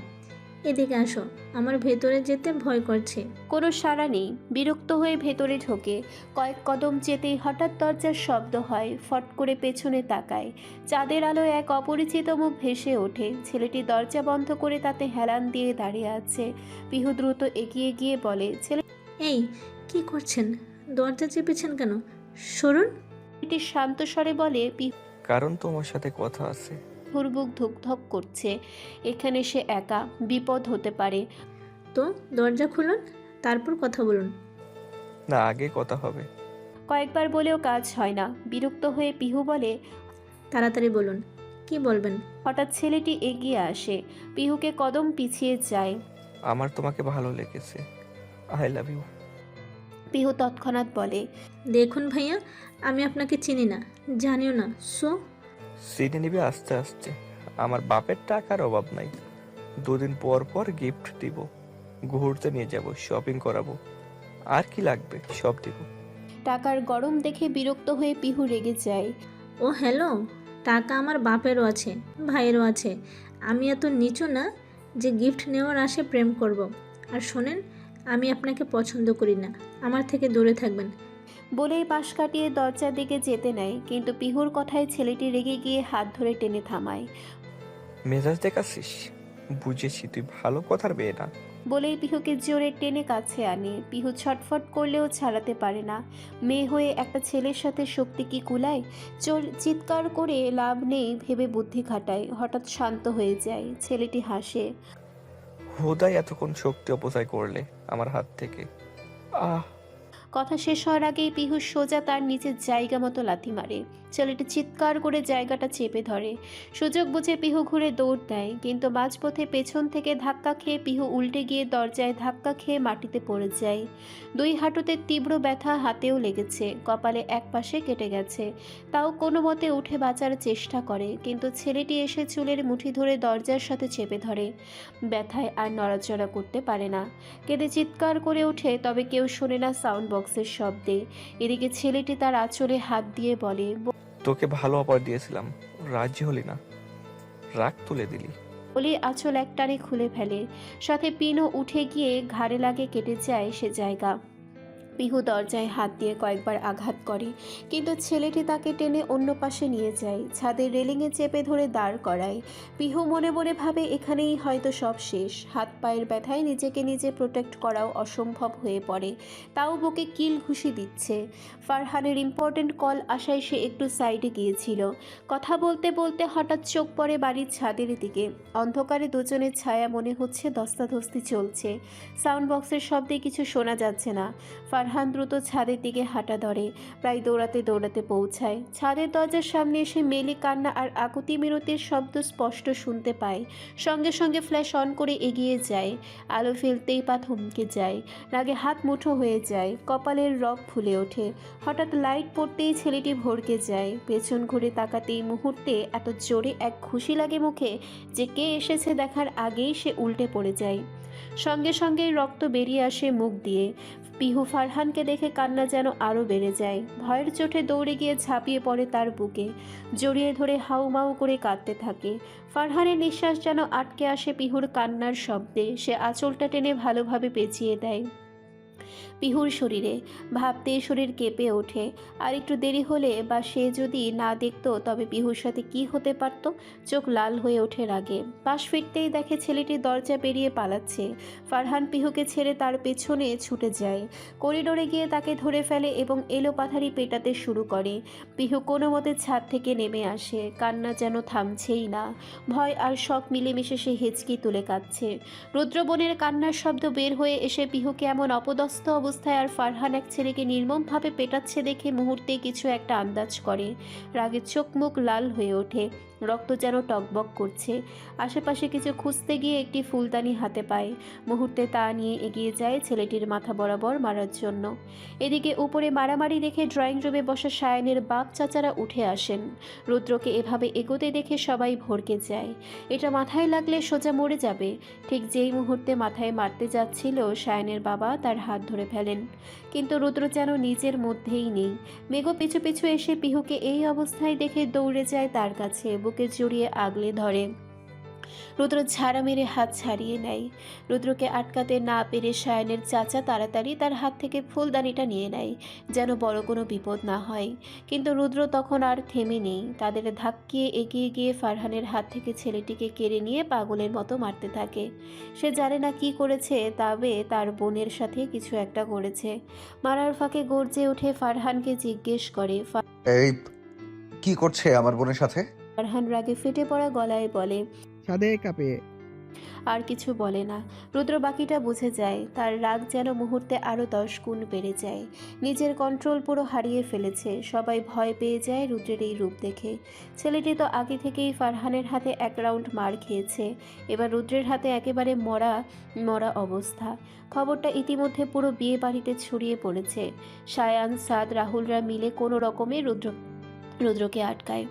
এদিকে আসো, আমার ভেতরে যেতে ভয় করছে। কোনো সাড়া নেই। বিরক্ত হয়ে ভেতরে ঢোকে। কয়েক কদম যেতেই হঠাৎ দরজার শব্দ হয়। ফট করে পেছনে তাকায়। চাঁদের আলোয় এক অপরিচিত মুখ ভেসে ওঠে। ছেলেটি দরজা বন্ধ করে তাতে হেলান দিয়ে দাঁড়িয়ে আছে। পিহু দ্রুত এগিয়ে গিয়ে বলে, এই কি করছেন? দরজা চেপেছেন কেন? সরুন। ছেলেটি শান্ত স্বরে বলে, কারণ তোমার সাথে কথা আছে। বুক ধুকধক করছে। এখানে সে একা, বিপদ হতে পারে। তো দরজা খুলুন, তারপর কথা বলুন। না, আগে কথা হবে। কয়েকবার বলেও কাজ হয় না। বিরক্ত হয়ে পিহু বলে, তাড়াতাড়ি বলুন, কি বলবেন? হঠাৎ ছেলেটি এগিয়ে আসে, পিহুকে কদম পিছিয়ে যায়। আমার তোমাকে ভালো লেগেছে, আই লাভ ইউ। পিহু তৎক্ষণাৎ বলে, দেখুন ভাইয়া, আমি আপনাকে চিনি না, জানিও না, সো চিনে নিবে আস্তে আস্তে। আমার বাপের টাকার অভাব নাই, 2 দিন পর পর গিফট দিব, ঘুরতে নিয়ে যাব, শপিং করাবো, আর কি লাগবে সব দিব। টাকার গরম দেখে বিরক্ত হয়ে পিহু রেগে যায়। ও হ্যালো, টাকা আমার বাপেরও আছে, ভাইয়েরও আছে। আমি এত নিচু না যে গিফট নেওয়ার আশে প্রেম করব। আর শোনেন, আমি আপনাকে পছন্দ করি না, আমার থেকে দূরে থাকবেন। বলেই পাশ কাটিয়ে দরজার দিকে যেতে নেয়, কিন্তু পিহুর কথায় ছেলেটি রেগে গিয়ে হাত ধরে টেনে থামায়। মেজাজ দেখাচ্ছিস? বুঝেছি তুই ভালো কথার মেয়ে না। বলেই পিহুকে জোরে টেনে কাছে আনে। পিহু ছটফট করলেও ছাড়াতে পারে না। মেয়ে হয়ে একটা ছেলের সাথে শক্তি কি কুলায়? চিৎকার করে লাভ নেই ভেবে বুদ্ধি খাটায়। হঠাৎ শান্ত হয়ে যায়। ছেলেটি হাসে। হুদাই এতক্ষণ শক্তি অপচয় করলে আমার হাত থেকে। আহ! কথা শেষ হওয়ার আগেই পিহু সোজা তার নিচের জায়গা মতো লাথি মারে। ছেলেটি চিৎকার করে জায়গাটা চেপে ধরে। সুযোগ বুঝে পিহু ঘুরে দৌড় দেয়, কিন্তু মাঝপথে পেছন থেকে ধাক্কা খেয়ে পিহু উল্টে গিয়ে দরজায় ধাক্কা খেয়ে মাটিতে পড়ে যায়। 2 হাঁটুতে তীব্র ব্যথা, হাতেও লেগেছে, কপালে এক পাশে কেটে গেছে। তাও কোনো মতে উঠে বাঁচার চেষ্টা করে, কিন্তু ছেলেটি এসে চুলের মুঠি ধরে দরজার সাথে চেপে ধরে। ব্যথায় আর নড়াচড়া করতে পারে না। কেঁদে চিৎকার করে ওঠে, তবে কেউ শোনে না সাউন্ড বক্সের শব্দে। এদিকে ছেলেটি তার আঁচলে হাত দিয়ে বলে, তোকে ভালো অফার দিয়েছিলাম, রাজি হলি না, রাগ তুলে দিলি। বলে আঁচল একটানে খুলে ফেলে। সাথে পিনও উঠে গিয়ে ঘাড়ে লাগে, কেটে যায় সে জায়গা। পিহু দরজায় হাত দিয়ে কয়েকবার আঘাত করে, কিন্তু ছেলেটি তাকে টেনে অন্য পাশে নিয়ে যায়। ছাদের রেলিংয়ে চেপে ধরে দাঁড় করায়। পিহু মনে মনে ভাবে এখানেই হয়তো সব শেষ। হাত পায়ের ব্যথায় নিজেকে নিজে প্রোটেক্ট করাও অসম্ভব হয়ে পড়ে। তাও বুকে কিল ঘুষি দিচ্ছে। ফারহানের ইম্পর্টেন্ট কল আসায় সে একটু সাইডে গিয়েছিল। কথা বলতে বলতে হঠাৎ চোখ পড়ে বাড়ির ছাদের দিকে। অন্ধকারে দুজনের ছায়া, মনে হচ্ছে ধস্তাধস্তি চলছে। সাউন্ড বক্সের শব্দে কিছু শোনা যাচ্ছে না। ফারহান দ্রুত ছাদের দিকে হাঁটা ধরে, প্রায় দৌড়াতে দৌড়াতে পৌঁছায়। ছাদের দরজার সামনে এসে মেলি কান্না আর আকুতি মিনতির শব্দ স্পষ্ট শুনতে পায়। সঙ্গে সঙ্গে ফ্ল্যাশ অন করে এগিয়ে যায়। আলো ফেলতেই পা থমকে যায়, রাগে হাত মুঠো হয়ে যায়, কপালের রগ ফুলে ওঠে। হঠাৎ লাইট পড়তেই ছেলেটি ভড়কে যায়। পেছন ঘুরে তাকাতেই মুহূর্তে এত জোরে এক খুশি লাগে মুখে যে কে এসেছে দেখার আগেই সে উল্টে পড়ে যায়। সঙ্গে সঙ্গেই রক্ত বেরিয়ে আসে মুখ দিয়ে। পিহু ফারহানকে দেখে কান্না যেন আরও বেড়ে যায়। ভয়ের চোটে দৌড়ে গিয়ে ঝাঁপিয়ে পড়ে তার বুকে, জড়িয়ে ধরে হাউমাউ করে কাঁদতে থাকে। ফারহানের নিঃশ্বাস যেন আটকে আসে পিহুর কান্নার শব্দে। সে আঁচলটা টেনে ভালোভাবে পেঁচিয়ে দেয় পিহুর শরীরে। ভাবতে শরীর কেঁপে ওঠে। আর একটু দেরি হলে বা সে যদি না দেখতো, তবে পিহুর সাথে কি হতে পারত। চোখ লাল হয়ে ওঠে রাগে। পাশ ফিরতেই দেখে ছেলেটি দরজা পেরিয়ে পালাচ্ছে। ফারহান পিহুকে ছেড়ে তার পেছনে ছুটে যায়। করিডোরে গিয়ে তাকে ধরে ফেলে এবং এলোপাথারি পেটাতে শুরু করে। পিহু কোনো মতে ছাদ থেকে নেমে আসে। কান্না যেন থামছেই না। ভয় আর শখ মিলেমিশে সে হেঁচকি তুলে কাঁদছে। রুদ্রবনের কান্নার শব্দ বের হয়ে এসে পিহুকে এমন অপদস্থ অবস্থায় আর ফারহান এক ছেলেকে নির্মমভাবে পেটাচ্ছে দেখে মুহূর্তে কিছু একটা আন্দাজ করে। রাগে চোখ মুখ লাল হয়ে ওঠে, রক্ত যেন টকবক করছে। আশেপাশে কিছু খুঁজতে গিয়ে একটি ফুলদানি হাতে পায়। মুহূর্তে তা নিয়ে এগিয়ে যায় ছেলেটির মাথা বরাবর মারার জন্য। এদিকে উপরে মারামারি দেখে ড্রয়িং রুমে বসা সায়নের বাপ চাচারা উঠে আসেন। রুদ্রকে এভাবে এগোতে দেখে সবাই ভড়কে যায়। এটা মাথায় লাগলে সোজা মরে যাবে। ঠিক যেই মুহূর্তে মাথায় মারতে যাচ্ছিল, সায়নের বাবা তার হাত ধরে ফেলেন। কিন্তু রুদ্র যেন নিজের মধ্যেই নেই। মেঘো পিছু পিছু এসে পিহুকে এই অবস্থায় দেখে দৌড়ে যায় তার কাছে, বুকে জড়িয়ে আগলে ধরে। রুদ্র ঝাড়া মেরে হাত ছাড়িয়ে নেয়। রুদ্রকে আটকাতে না পেরে সায়নের চাচা তাড়াতাড়ি তার হাত থেকে ফুলদানিটা নিয়ে নেয়, যেন বড় কোনো বিপদ না হয়। কিন্তু রুদ্র তখন আর থেমে নেই। তাদের ধাক্কিয়ে এগিয়ে গিয়ে ফারহানের হাত থেকে ছেলেটিকে কেড়ে নিয়ে পাগলের মতো মারতে থাকে। সে জানে না কি করেছে, তবে তার বোনের সাথে কিছু একটা করেছে। মারার ফাঁকে গর্জে উঠে ফারহানকে জিজ্ঞেস করে, এই কি করছে আমার বোনের সাথে? ফারহান রাগে ফেটে পড়া গলায় বলে। ছাদে কাঁপে। আর কিছু বলে না। রুদ্র বাকিটা বুঝে যায়, তার রাগ যেন মুহূর্তে আরও 10 গুণ বেড়ে যায়। নিজের কন্ট্রোল পুরো হারিয়ে ফেলেছে। সবাই ভয় পেয়ে যায় রুদ্রের এই রূপ দেখে। ছেলেটি তো আগে থেকেই ফারহানের হাতে 1 রাউন্ড মার খেয়েছে, এবার রুদ্রের হাতে একেবারে মরা মরা অবস্থা। খবরটা ইতিমধ্যে পুরো বিয়ে বাড়িতে ছড়িয়ে পড়েছে। সায়ান, সাদ, রাহুলরা মিলে কোনো রকমে রুদ্রকে আটকায়।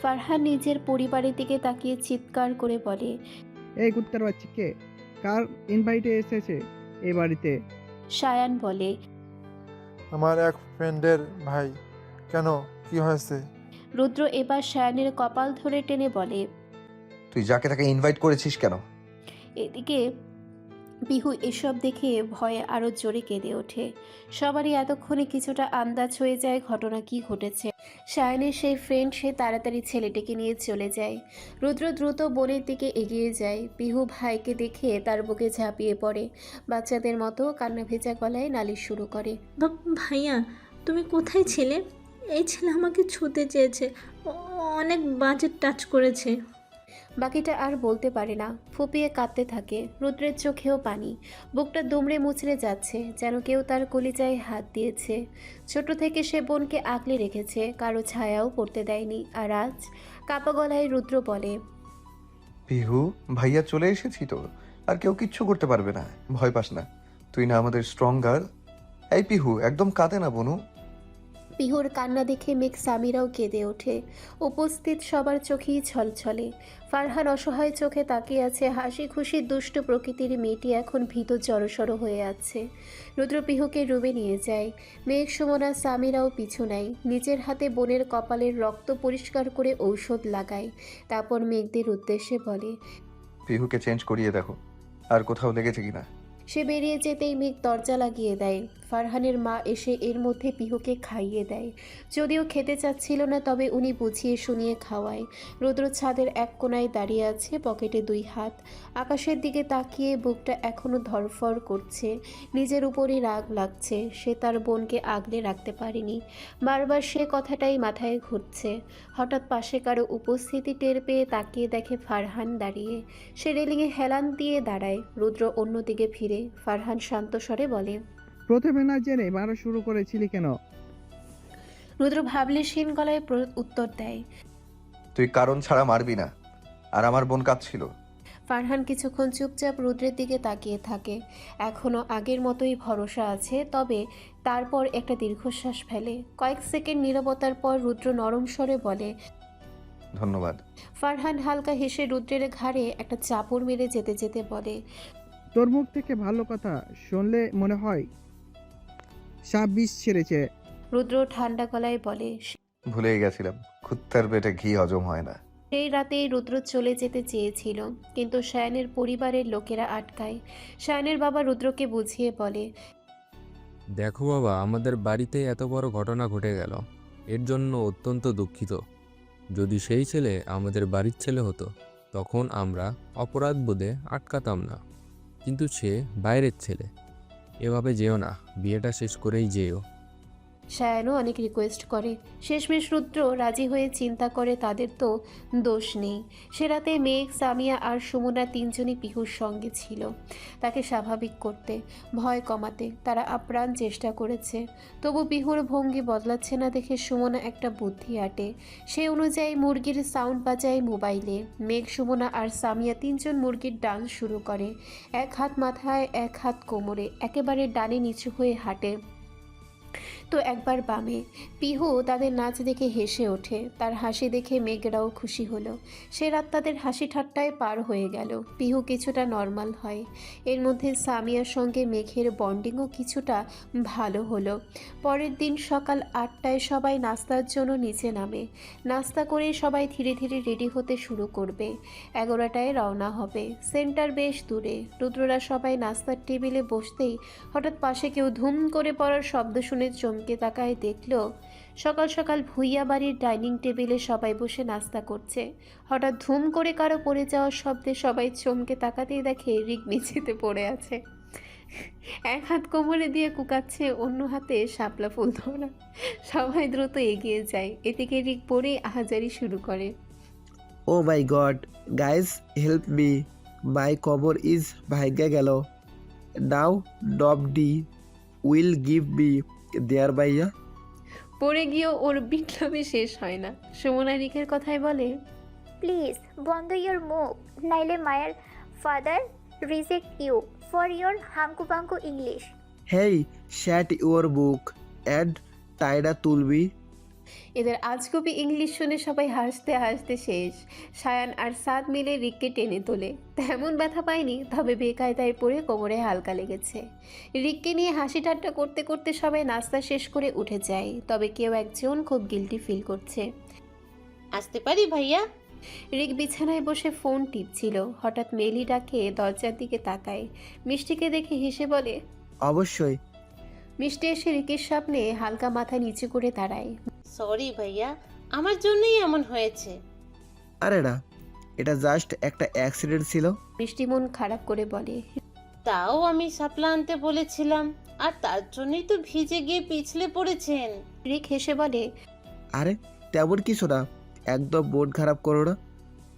ফারহান নিজের পরিবারের দিকে তাকিয়ে চিৎকার করে বলে, এই কুত্তার বাচ্চা কে? কার ইনভাইটে এসেছে এই বাড়িতে? সায়ান বলে, আমার এক ফ্রেন্ডের ভাই। কেন, কি হয়েছে? রুদ্র এবার সায়ানের কপাল ধরে টেনে বলে। তুই যাকে তাকে ইনভাইট করেছিস কেন? এদিকে পিহু এসব দেখে ভয়ে আরো জোরে কেঁদে ওঠে। সবারই এতক্ষণে কিছুটা আন্দাজ হয়ে যায় ঘটনা কি ঘটেছে। সায়নের সেই ফ্রেন্ড সে তাড়াতাড়ি ছেলেটিকে নিয়ে চলে যায়। রুদ্র দ্রুত বোনের দিকে এগিয়ে যায়। পিহু ভাইকে দেখে তার বুকে ঝাঁপিয়ে পড়ে, বাচ্চাদের মতো কান্না ভেজা গলায় নালিশ শুরু করে। ভাইয়া, তুমি কোথায় ছিলে? এই ছেলে আমাকে ছুতে চেয়েছে, অনেক বাজে টাচ করেছে। বাকিটা আর বলতে পারে না, ফুপিয়ে কাঁদতে থাকে। রুদ্রের চোখেও পানি, বুকটা দুমড়ে মুচড়ে যাচ্ছে, যেন কেউ তার কলিজায় হাত দিয়েছে। ছোট থেকে সে বোনকে আগলে রেখেছে, কারো ছায়াও পড়তে দেয়নি। আর আজ কাপা গলায় রুদ্র বলে, পিহু ভাইয়া চলে এসেছি তো, আর কেউ কিচ্ছু করতে পারবে না, ভয় পাস না, তুই না আমাদের স্ট্রং গার্ল। এই পিহু একদম কাঁদে না বনু। পিহুর কান্না দেখে মেঘ সামিরাও কেঁদে ওঠে। উপস্থিত সবার চোখেই ছলছলে। ফারহান অসহায় চোখে তাকিয়ে আছে। হাসি খুশি দুষ্ট প্রকৃতির মেয়েটি এখন ভীত জড়সড় হয়ে আছে। রুদ্র পিহুকে রুমে নিয়ে যায়। মেঘ, সুমনা, সামিরাও পিছু নেয়। নিজের হাতে বোনের কপালের রক্ত পরিষ্কার করে ঔষধ লাগায়। তারপর মেঘদের উদ্দেশ্যে বলে, পিহুকে চেঞ্জ করিয়ে দেখো, আর কোথাও লেগেছে কিনা। সে বেরিয়ে যেতেই মেঘ দরজা লাগিয়ে দেয়। ফারহানের মা এসে এর মধ্যে পিহুকে খাইয়ে দেয়। যদিও খেতে চাচ্ছিল না, তবে উনি বুঝিয়ে শুনিয়ে খাওয়ায়। রুদ্র ছাদের এক কোণায় দাঁড়িয়ে আছে, পকেটে 2 হাত। আকাশের দিকে তাকিয়ে বুকটা এখনো ধরফর করছে। নিজের উপরই রাগ লাগছে, সে তার বোনকে আগলে রাখতে পারেনি। বারবার সে কথাটাই মাথায় ঘুরছে। হঠাৎ পাশে কারো উপস্থিতি টের পেয়ে তাকিয়ে দেখে ফারহান দাঁড়িয়ে। সে রেলিংয়ে হেলান দিয়ে দাঁড়ায়। রুদ্র অন্যদিকে ফিরে। ফারহান শান্ত স্বরে বলে, প্রথমে না জেনে মারা শুরু করেছিলি কেন? রুদ্র ভাবলেশহীন গলায় উত্তর দেয়, তুই কারণ ছাড়া মারবি না, আর আমার বোন কাঁদছিল। ফারহান কিছুক্ষণ চুপচাপ রুদ্রের দিকে তাকিয়ে থাকে। এখনও আগের মতোই ভরসা আছে, তবে তারপর একটা দীর্ঘশ্বাস ফেলে। কয়েক সেকেন্ড নীরবতার পর রুদ্র নরম স্বরে বলে, ধন্যবাদ। ফারহান হালকা হেসে রুদ্রের ঘাড়ে একটা চাপড় মেরে যেতে যেতে বলে, তোর মুখ থেকে ভালো কথা শুনলে মনে হয় সাপ বিষ ছেড়েছে। রুদ্র ঠান্ডা গলায় বলে, ভুলেই গেছিলাম, কুত্তার পেটে ঘি হজম হয় না। সেই রাতেই রুদ্র চলে যেতে চেয়েছিল, কিন্তু শায়নের পরিবারের লোকেরা আটকায়। শায়নের বাবা রুদ্রকে বুঝিয়ে বলে, দেখো বাবা, আমাদের বাড়িতে এত বড় ঘটনা ঘটে গেল, এর জন্য অত্যন্ত দুঃখিত। যদি সেই ছেলে আমাদের বাড়ির ছেলে হতো, তখন আমরা অপরাধ বোধে আটকাতাম না, কিন্তু সে বাইরের ছেলে। এভাবে যেও না, বিয়েটা শেষ করেই যেও। শায়ানও অনেক রিকোয়েস্ট করে। শেষমেশ রুদ্র রাজি হয়ে চিন্তা করে তাদের তো দোষ নেই। সে রাতে মেঘ, সামিয়া আর সুমনা 3 জনই পিহুর সঙ্গে ছিল। তাকে স্বাভাবিক করতে, ভয় কমাতে তারা আপ্রাণ চেষ্টা করেছে। তবু পিহুর ভঙ্গি বদলাচ্ছে না দেখে সুমনা একটা বুদ্ধি আটে। সে অনুযায়ী মুরগির সাউন্ড বাজায় মোবাইলে। মেঘ, সুমনা আর সামিয়া 3 জন মুরগির ডান্স শুরু করে। 1 হাত মাথায়, 1 হাত কোমরে, একেবারে ডানে নিচু হয়ে হাঁটে, তো একবার বামে। পিহু তাদের নাচ দেখে হেসে ওঠে। তার হাসি দেখে মেঘরাও খুশি হলো। সে রাত তাদের হাসি ঠাট্টায় পার হয়ে গেল। পিহু কিছুটা নর্মাল হয়। এর মধ্যে সামিয়ার সঙ্গে মেঘের বন্ডিংও কিছুটা ভালো হলো। পরের দিন সকাল 8টায় সবাই নাস্তার জন্য নিচে নামে। নাস্তা করে সবাই ধীরে ধীরে রেডি হতে শুরু করবে। 11টায় রওনা হবে। সেন্টার বেশ দূরে। রুদ্ররা সবাই নাস্তার টেবিলে বসতেই হঠাৎ পাশে কেউ ধুম করে পড়ার শব্দ শুনে চমকে তাকায়। দেখল সকাল সকাল ভুইয়া বাড়ির ডাইনিং টেবিলে সবাই বসে নাস্তা করছে। হঠাৎ ধুম করে কারো পড়ে যাওয়ার শব্দে সবাই চমকে তাকাতেই দেখে রিক মেঝেতে পড়ে আছে। এক হাত কোমরে দিয়ে কুকাচ্ছে, অন্য হাতে শাপলা ফুল ধরা। সবাই দ্রুত এগিয়ে যায়। এদিকে রিক পরে আহাজারি শুরু করে। Oh my God guys help me, my কবর ইজ ভাগ্যে গেল। Now dub D will give me their ভাইয়া। পড়ে গিয়েও ওর বিপ্লবে শেষ হয় না। সুমনা রিকের কথাই বলে, প্লিজ বন্ধ ইয়োর মুখ, নাইলে মায়ের father reject you for your হাঙ্কু পাঙ্কু English. Hey shut your book and টাইডা তুলবি। এদের আজগুবি ইংলিশ শুনে সবাই হাসতে হাসতে শেষ। সায়ান আর সাদ মিলে রিককে টেনে তোলে। তেমন ব্যথা পায়নি, তবে বেকায়দায় পড়ে কোমরে হালকা লেগেছে। রিককে নিয়ে হাসি ঠাট্টা করতে করতে সবাই নাস্তা শেষ করে উঠে যায়। তবে কেউ একজন খুব গিল্টি ফিল করছে। আসতে পারি ভাইয়া? রিক বিছানায় বসে ফোন টিপছিল। হঠাৎ মেলি ডাকে দরজার দিকে তাকায়। মিষ্টিকে দেখে হেসে বলে, অবশ্যই। মিষ্টি এসে রিকের সামনে হালকা মাথা নিচু করে দাঁড়ায়। সরি ভাইয়া, আমার জন্যই এমন হয়েছে। আরে না, এটা জাস্ট একটা অ্যাক্সিডেন্ট ছিল। মিষ্টি মন খারাপ করে বলে, তাও আমি শাপলা আনতে বলেছিলাম, আর তার জন্যই তো ভিজে গিয়ে পিছলে পড়েছেন। রিক হেসে বলে, আরে তেমন কিছু না, একদম মন খারাপ করো না।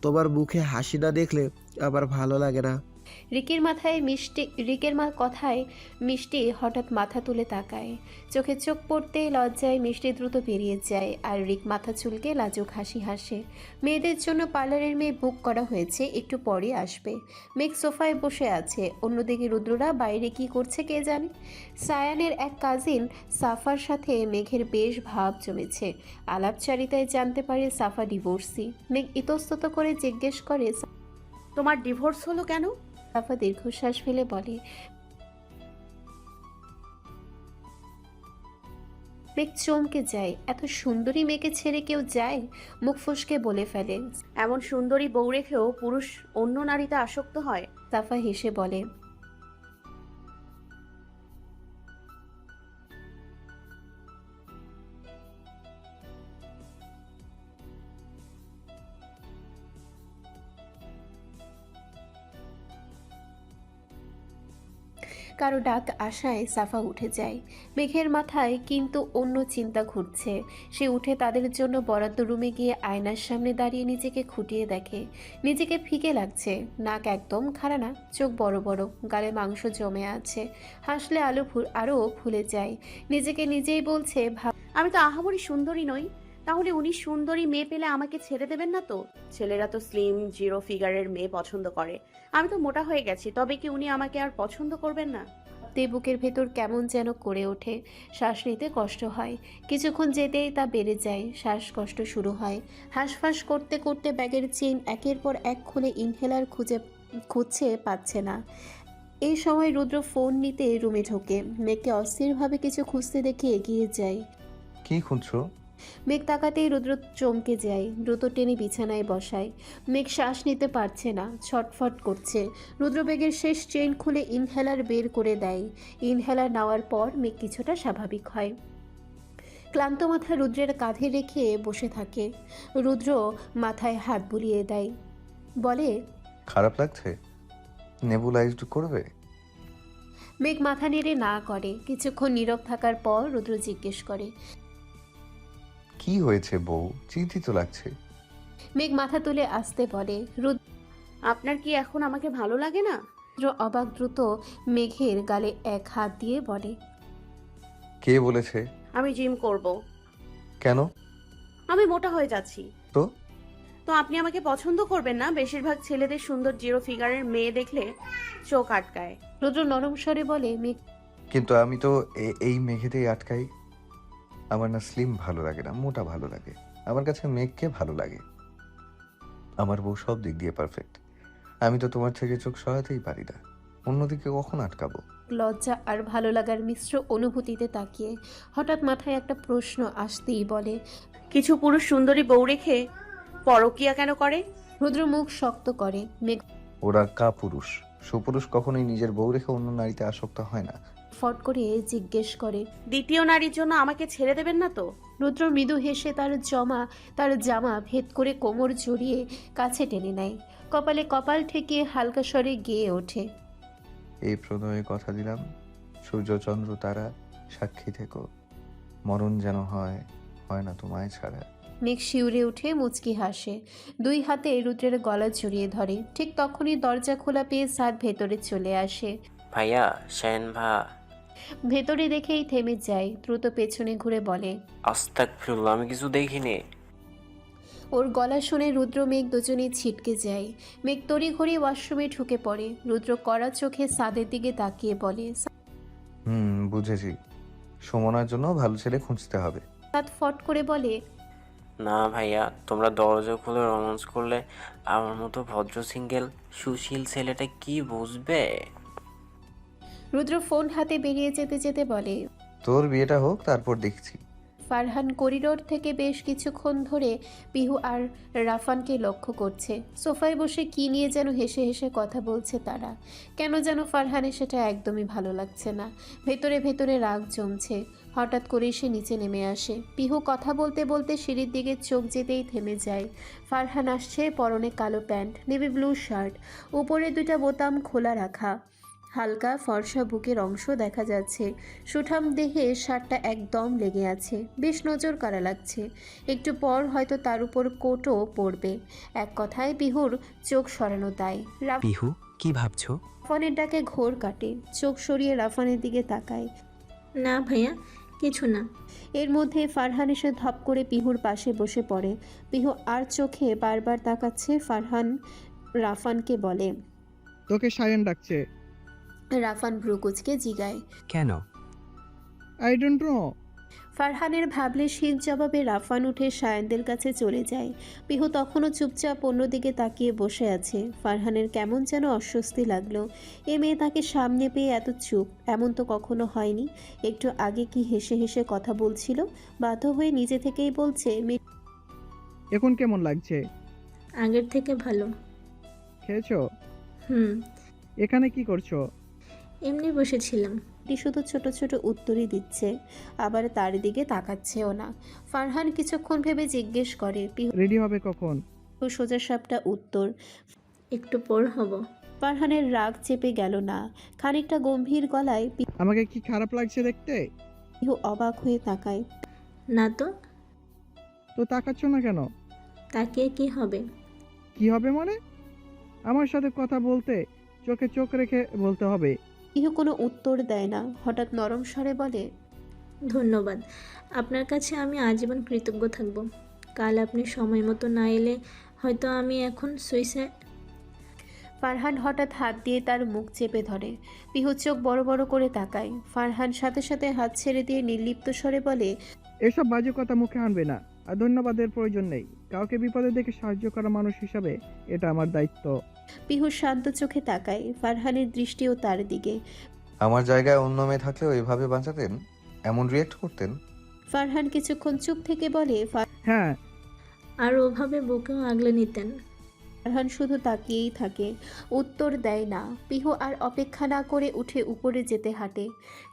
তোমার মুখে হাসি না দেখলে আমার ভালো লাগে না। রিকের কথায় মিষ্টি হঠাৎ মাথা তুলে তাকায়। চোখে চোখ পড়তে লজ্জায় মিষ্টি দ্রুত বেরিয়ে যায়, আর রিক মাথা চুলকে লাজুক হাসি হাসে। মেয়েদের জন্য পার্লারের মেয়ে বুক করা হয়েছে, একটু পরে আসবে। মেঘ সোফায় বসে আছে, অন্যদিকে রুদ্ররা বাইরে কি করছে কে জানে। সায়ানের এক কাজিন সাফার সাথে মেঘের বেশ ভাব জমেছে। আলাপচারিতায় জানতে পারে সাফা ডিভোর্সি। মেঘ ইতস্তত করে জিজ্ঞেস করে, তোমার ডিভোর্স হলো কেন? সাফা দীর্ঘশ্বাস ফেলে বলে, মেঘ চমকে যায়। এত সুন্দরী মেয়েকে ছেড়ে কেউ যায়? মুখ ফসকে বলে ফেলে, এমন সুন্দরী বউ রেখেও পুরুষ অন্য নারীতে আসক্ত হয়? সাফা হেসে বলে, কারো ডাক আশায় সাফা উঠে যায়। মেঘের মাথায় কিন্তু অন্য চিন্তা ঘুরছে। সে উঠে তাদের জন্য বরাদ্দ রুমে গিয়ে আয়নার সামনে দাঁড়িয়ে নিজেকে খুঁটিয়ে দেখে। নিজেকে ফিকে লাগছে। নাক একদম খাড়া না, চোখ বড় বড়, গালে মাংস জমে আছে। হাসলে আরও ফুলে যায়। নিজেকে নিজেই বলছে, আমি তো আহামরি সুন্দরী নই, তাহলে উনি সুন্দরী মেয়ে পেলে আমাকে ছেড়ে দেবেন না তো? ছেলেরা তো স্লিম জিরো ফিগারের মেয়ে পছন্দ করে, আমি তো মোটা হয়ে গেছি, তবে কি উনি আমাকে আর পছন্দ করবেন না? বুকের ভেতর কেমন যেন করে ওঠে। শ্বাস নিতে কষ্ট হয়। কিছুক্ষণ যেতেই তা বেড়ে যায়। শ্বাসকষ্ট শুরু হয়। হাঁসফাঁস করতে করতে ব্যাগের চেইন একের পর এক খুলে ইনহেলার খুঁজছে, পাচ্ছে না। এই সময় রুদ্র ফোন নিতে রুমে ঢোকে। মেঘকে অস্থিরভাবে কিছু খুঁজতে দেখে এগিয়ে যায়। কি খুঁজছো? মেঘ তাকাতেই রুদ্র চমকে যায়। দ্রুত টেনে বিছানায় বসায়। মেঘ শ্বাস নিতে পারছে না, ছটফট করছে। রুদ্র ব্যাগের শেষ চেইন খুলে ইনহেলার বের করে দেয়। ইনহেলার নেওয়ার পর মেঘ কিছুটা স্বাভাবিক হয়। ক্লান্ত মাথা রুদ্রের কাঁধে রেখে বসে থাকে। রুদ্র মাথায় হাত বুলিয়ে দেয়, বলে, খারাপ লাগছে? নেবুলাইজড করবে? মেঘ মাথা নেড়ে না করে। কিছুক্ষণ নীরব থাকার পর রুদ্র জিজ্ঞেস করে, কি হয়েছে বউ? চিন্তিত লাগছে। মেঘ মাথা তুলে আসতে বলে, আপনার কি এখন আমাকে ভালো লাগে না? রুদ্র অবাক। দ্রুত মেঘের গালে এক হাত দিয়ে বলে, কে বলেছে? আমি জিম করব। কেন? আমি মোটা হয়ে যাচ্ছি। তো তো আপনি আমাকে পছন্দ করবেন না? বেশিরভাগ ছেলেদের সুন্দর জিরো ফিগারের মেয়ে দেখলে চোখ আটকায়। রুদ্র নরম স্বরে বলে, মেঘ, কিন্তু আমি তো এই মেঘেতেই আটকাই। আমার না স্লিম ভালো লাগে না, মোটা ভালো লাগে। আমার কাছে মেঘকে ভালো লাগে। আমার বউ সব দিক দিয়ে পারফেক্ট। আমি তো তোমার থেকে চোখ সরাতেই পারি না, অন্যদিকে কখন আটকাবো? লজ্জা আর ভালো লাগার মিশ্র অনুভূতিতে তাকিয়ে হঠাৎ মাথায় একটা প্রশ্ন আসতেই বলে, কিছু পুরুষ সুন্দরী বউ রেখে পরকিয়া কেন করে? রুদ্র মুখ শক্ত করে। মেঘ ওরা কাপুরুষ। সুপুরুষ কখনোই নিজের বউ রেখে অন্য নারীতে আসক্ত হয় না। ফট করে জিজ্ঞেস করে, দ্বিতীয় নারীর জন্য আমাকে ছেড়ে দেবেন না তো? রুদ্র মৃদু হেসে তার জামা ভেদ করে কোমর জড়িয়ে কাছে টেনে নেয়। কপালে কপাল ঠেকিয়ে হালকা স্বরে গেয়ে ওঠে, এই প্রণয়ে কথা দিলাম, সূর্য চন্দ্র তারা সাক্ষী থেকো, মরণ যেন হয় না তোমায় ছাড়া। মেঘ শিউরে উঠে মুচকি হাসে, দুই হাতে রুদ্রের গলা জড়িয়ে ধরে। ঠিক তখনই দরজা খোলা পেয়ে সাদ ভেতরে চলে আসে। ভাইয়া, শাহিন ভা। ভেতরে দেখেই থেমে যায়, দ্রুত পেছনে ঘুরে বলে, আস্তাগফিরুল্লাহ, আমি কিছু দেখিনি। ওর গলা শুনে রুদ্র মেঘ দুজনেই ছিটকে যায়। মেঘ তড়িঘড়ি ওয়াশরুমে ঢুকে পড়ে। রুদ্র কড়া চোখে সাদের দিকে তাকিয়ে বলে, বুঝেছি, সুমনার জন্য ভালো ছেলে খুঁজতে হবে। সাদ ফট করে বলে, না ভাইয়া, তোমরা দরজা খুলে রোমান্স করলে আমার মতো ভদ্র সিঙ্গেল সুশীল ছেলেটা কি বুঝবে? রুদ্র ফোন হাতে বেরিয়ে যেতে যেতে বলে, তোর বিয়েটা হোক, তারপর দেখছি। ফারহান করিডোর থেকে বেশ কিছুক্ষণ ধরে পিহু আর রাফানকে লক্ষ্য করছে। সোফায় বসে কি নিয়ে যেন হেসে হেসে কথা বলছে তারা। কেন যেন ফারহানের সেটা একদমই ভালো লাগছে না। ভেতরে ভেতরে রাগ জমছে। হঠাৎ করে সে নিচে নেমে আসে। পিহু কথা বলতে বলতে সিঁড়ির দিকে চোখ যেতেই থেমে যায়। ফারহান আসছে, পরনে কালো প্যান্ট, নেভি ব্লু শার্ট, উপরে দুটা বোতাম খোলা রাখা, হালকা ফর্সা বুকের অংশ দেখা যাচ্ছে। সুঠাম দেহে শার্টটা একদম লেগে আছে, বেশ নজর কাড়া লাগছে। একটু পর হয়তো তার উপর কোটও পড়বে। এক কথায় পিহুর চোখ সরানো দায়। পিহু, কি ভাবছো? রাফানের ডাকে ঘোর কাটে, চোখ সরিয়ে রাফানের দিকে তাকায়। না ভাইয়া, কিছু না। এর মধ্যে ফারহান এসে ধপ করে পিহুর পাশে বসে পড়ে। পিহু আর চোখে বারবার তাকাচ্ছে। ফারহান রাফানকে বলে, তোকে সায়ন ডাকছে। রাফান ভ্রুকুচকে জিগায়, কেন? I don't know. ফারহানের ভাবলেশীন জবাবে রাফান উঠে সায়নদের কাছে চলে যায়। পিহু তখনও চুপচাপ অন্যদিকে তাকিয়ে বসে আছে। ফারহানের কেমন যেন অস্বস্তি লাগলো। এ মেয়ে তাকে সামনে পেয়ে এত চুপ, এমন তো কখনো হয়নি। একটু আগে কি হেসে হেসে কথা বলছিল, বাধ্য হয়ে নিজে থেকেই বলছে, এখন কেমন লাগছে? আগের থেকে ভালো। খেয়েছো? এখানে কি করছো? এমনি বসেছিলাম। শুধু ছোট ছোট উত্তরই দিচ্ছে, আবার তার দিকে তাকাচ্ছেও না। ফারহান কিছুক্ষণ ভেবে জিজ্ঞেস করে, রেডি হবে কখন? সোজা সাপটা উত্তর, একটু পর হব। ফারহানের রাগ চেপে গেল না, খানিকটা গম্ভীর গলায় আমাকে কি খারাপ লাগছে দেখতে? পিহু অবাক হয়ে তাকায়। না তো। তাকাচ্ছ না কেন? তাকিয়ে কি হবে? কি হবে মানে? আমার সাথে কথা বলতে চোখে চোখ রেখে বলতে হবে। পিহু কোনো উত্তর দেয় না, হঠাৎ নরম স্বরে বলে, ধন্যবাদ। আপনার কাছে আমি আজীবন কৃতজ্ঞ থাকব। কাল আপনি সময় মতো না এলে হয়তো আমি এখন সুইসাইড। ফারহান হঠাৎ হাত দিয়ে তার মুখ চেপে ধরে। পিহু চোখ বড় বড় করে তাকায়। ফারহান সাথে সাথে হাত ছেড়ে দিয়ে নির্লিপ্ত স্বরে বলে, এসব বাজে কথা মুখে আনবে না, আর ধন্যবাদের প্রয়োজন নেই। কাউকে বিপদে দেখে সাহায্য করা মানুষ হিসাবে এটা আমার দায়িত্ব। পিহু শান্ত চোখে তাকায়। ফারহানের দৃষ্টিও তার দিকে। আমার জায়গায় অন্য মেয়ে থাকলে ওইভাবে বাঁচাতেন, এমন রিয়েক্ট করতেন? ফারহান কিছুক্ষণ চুপ থেকে বলে, হ্যাঁ। আর ওভাবে বুকেও আগলে নিতেন। ফারহান শুধু তাকিয়েই থাকে, উত্তর দেয় না। পিহু আর অপেক্ষা না করে উঠে উপরে যেতে হাঁটে।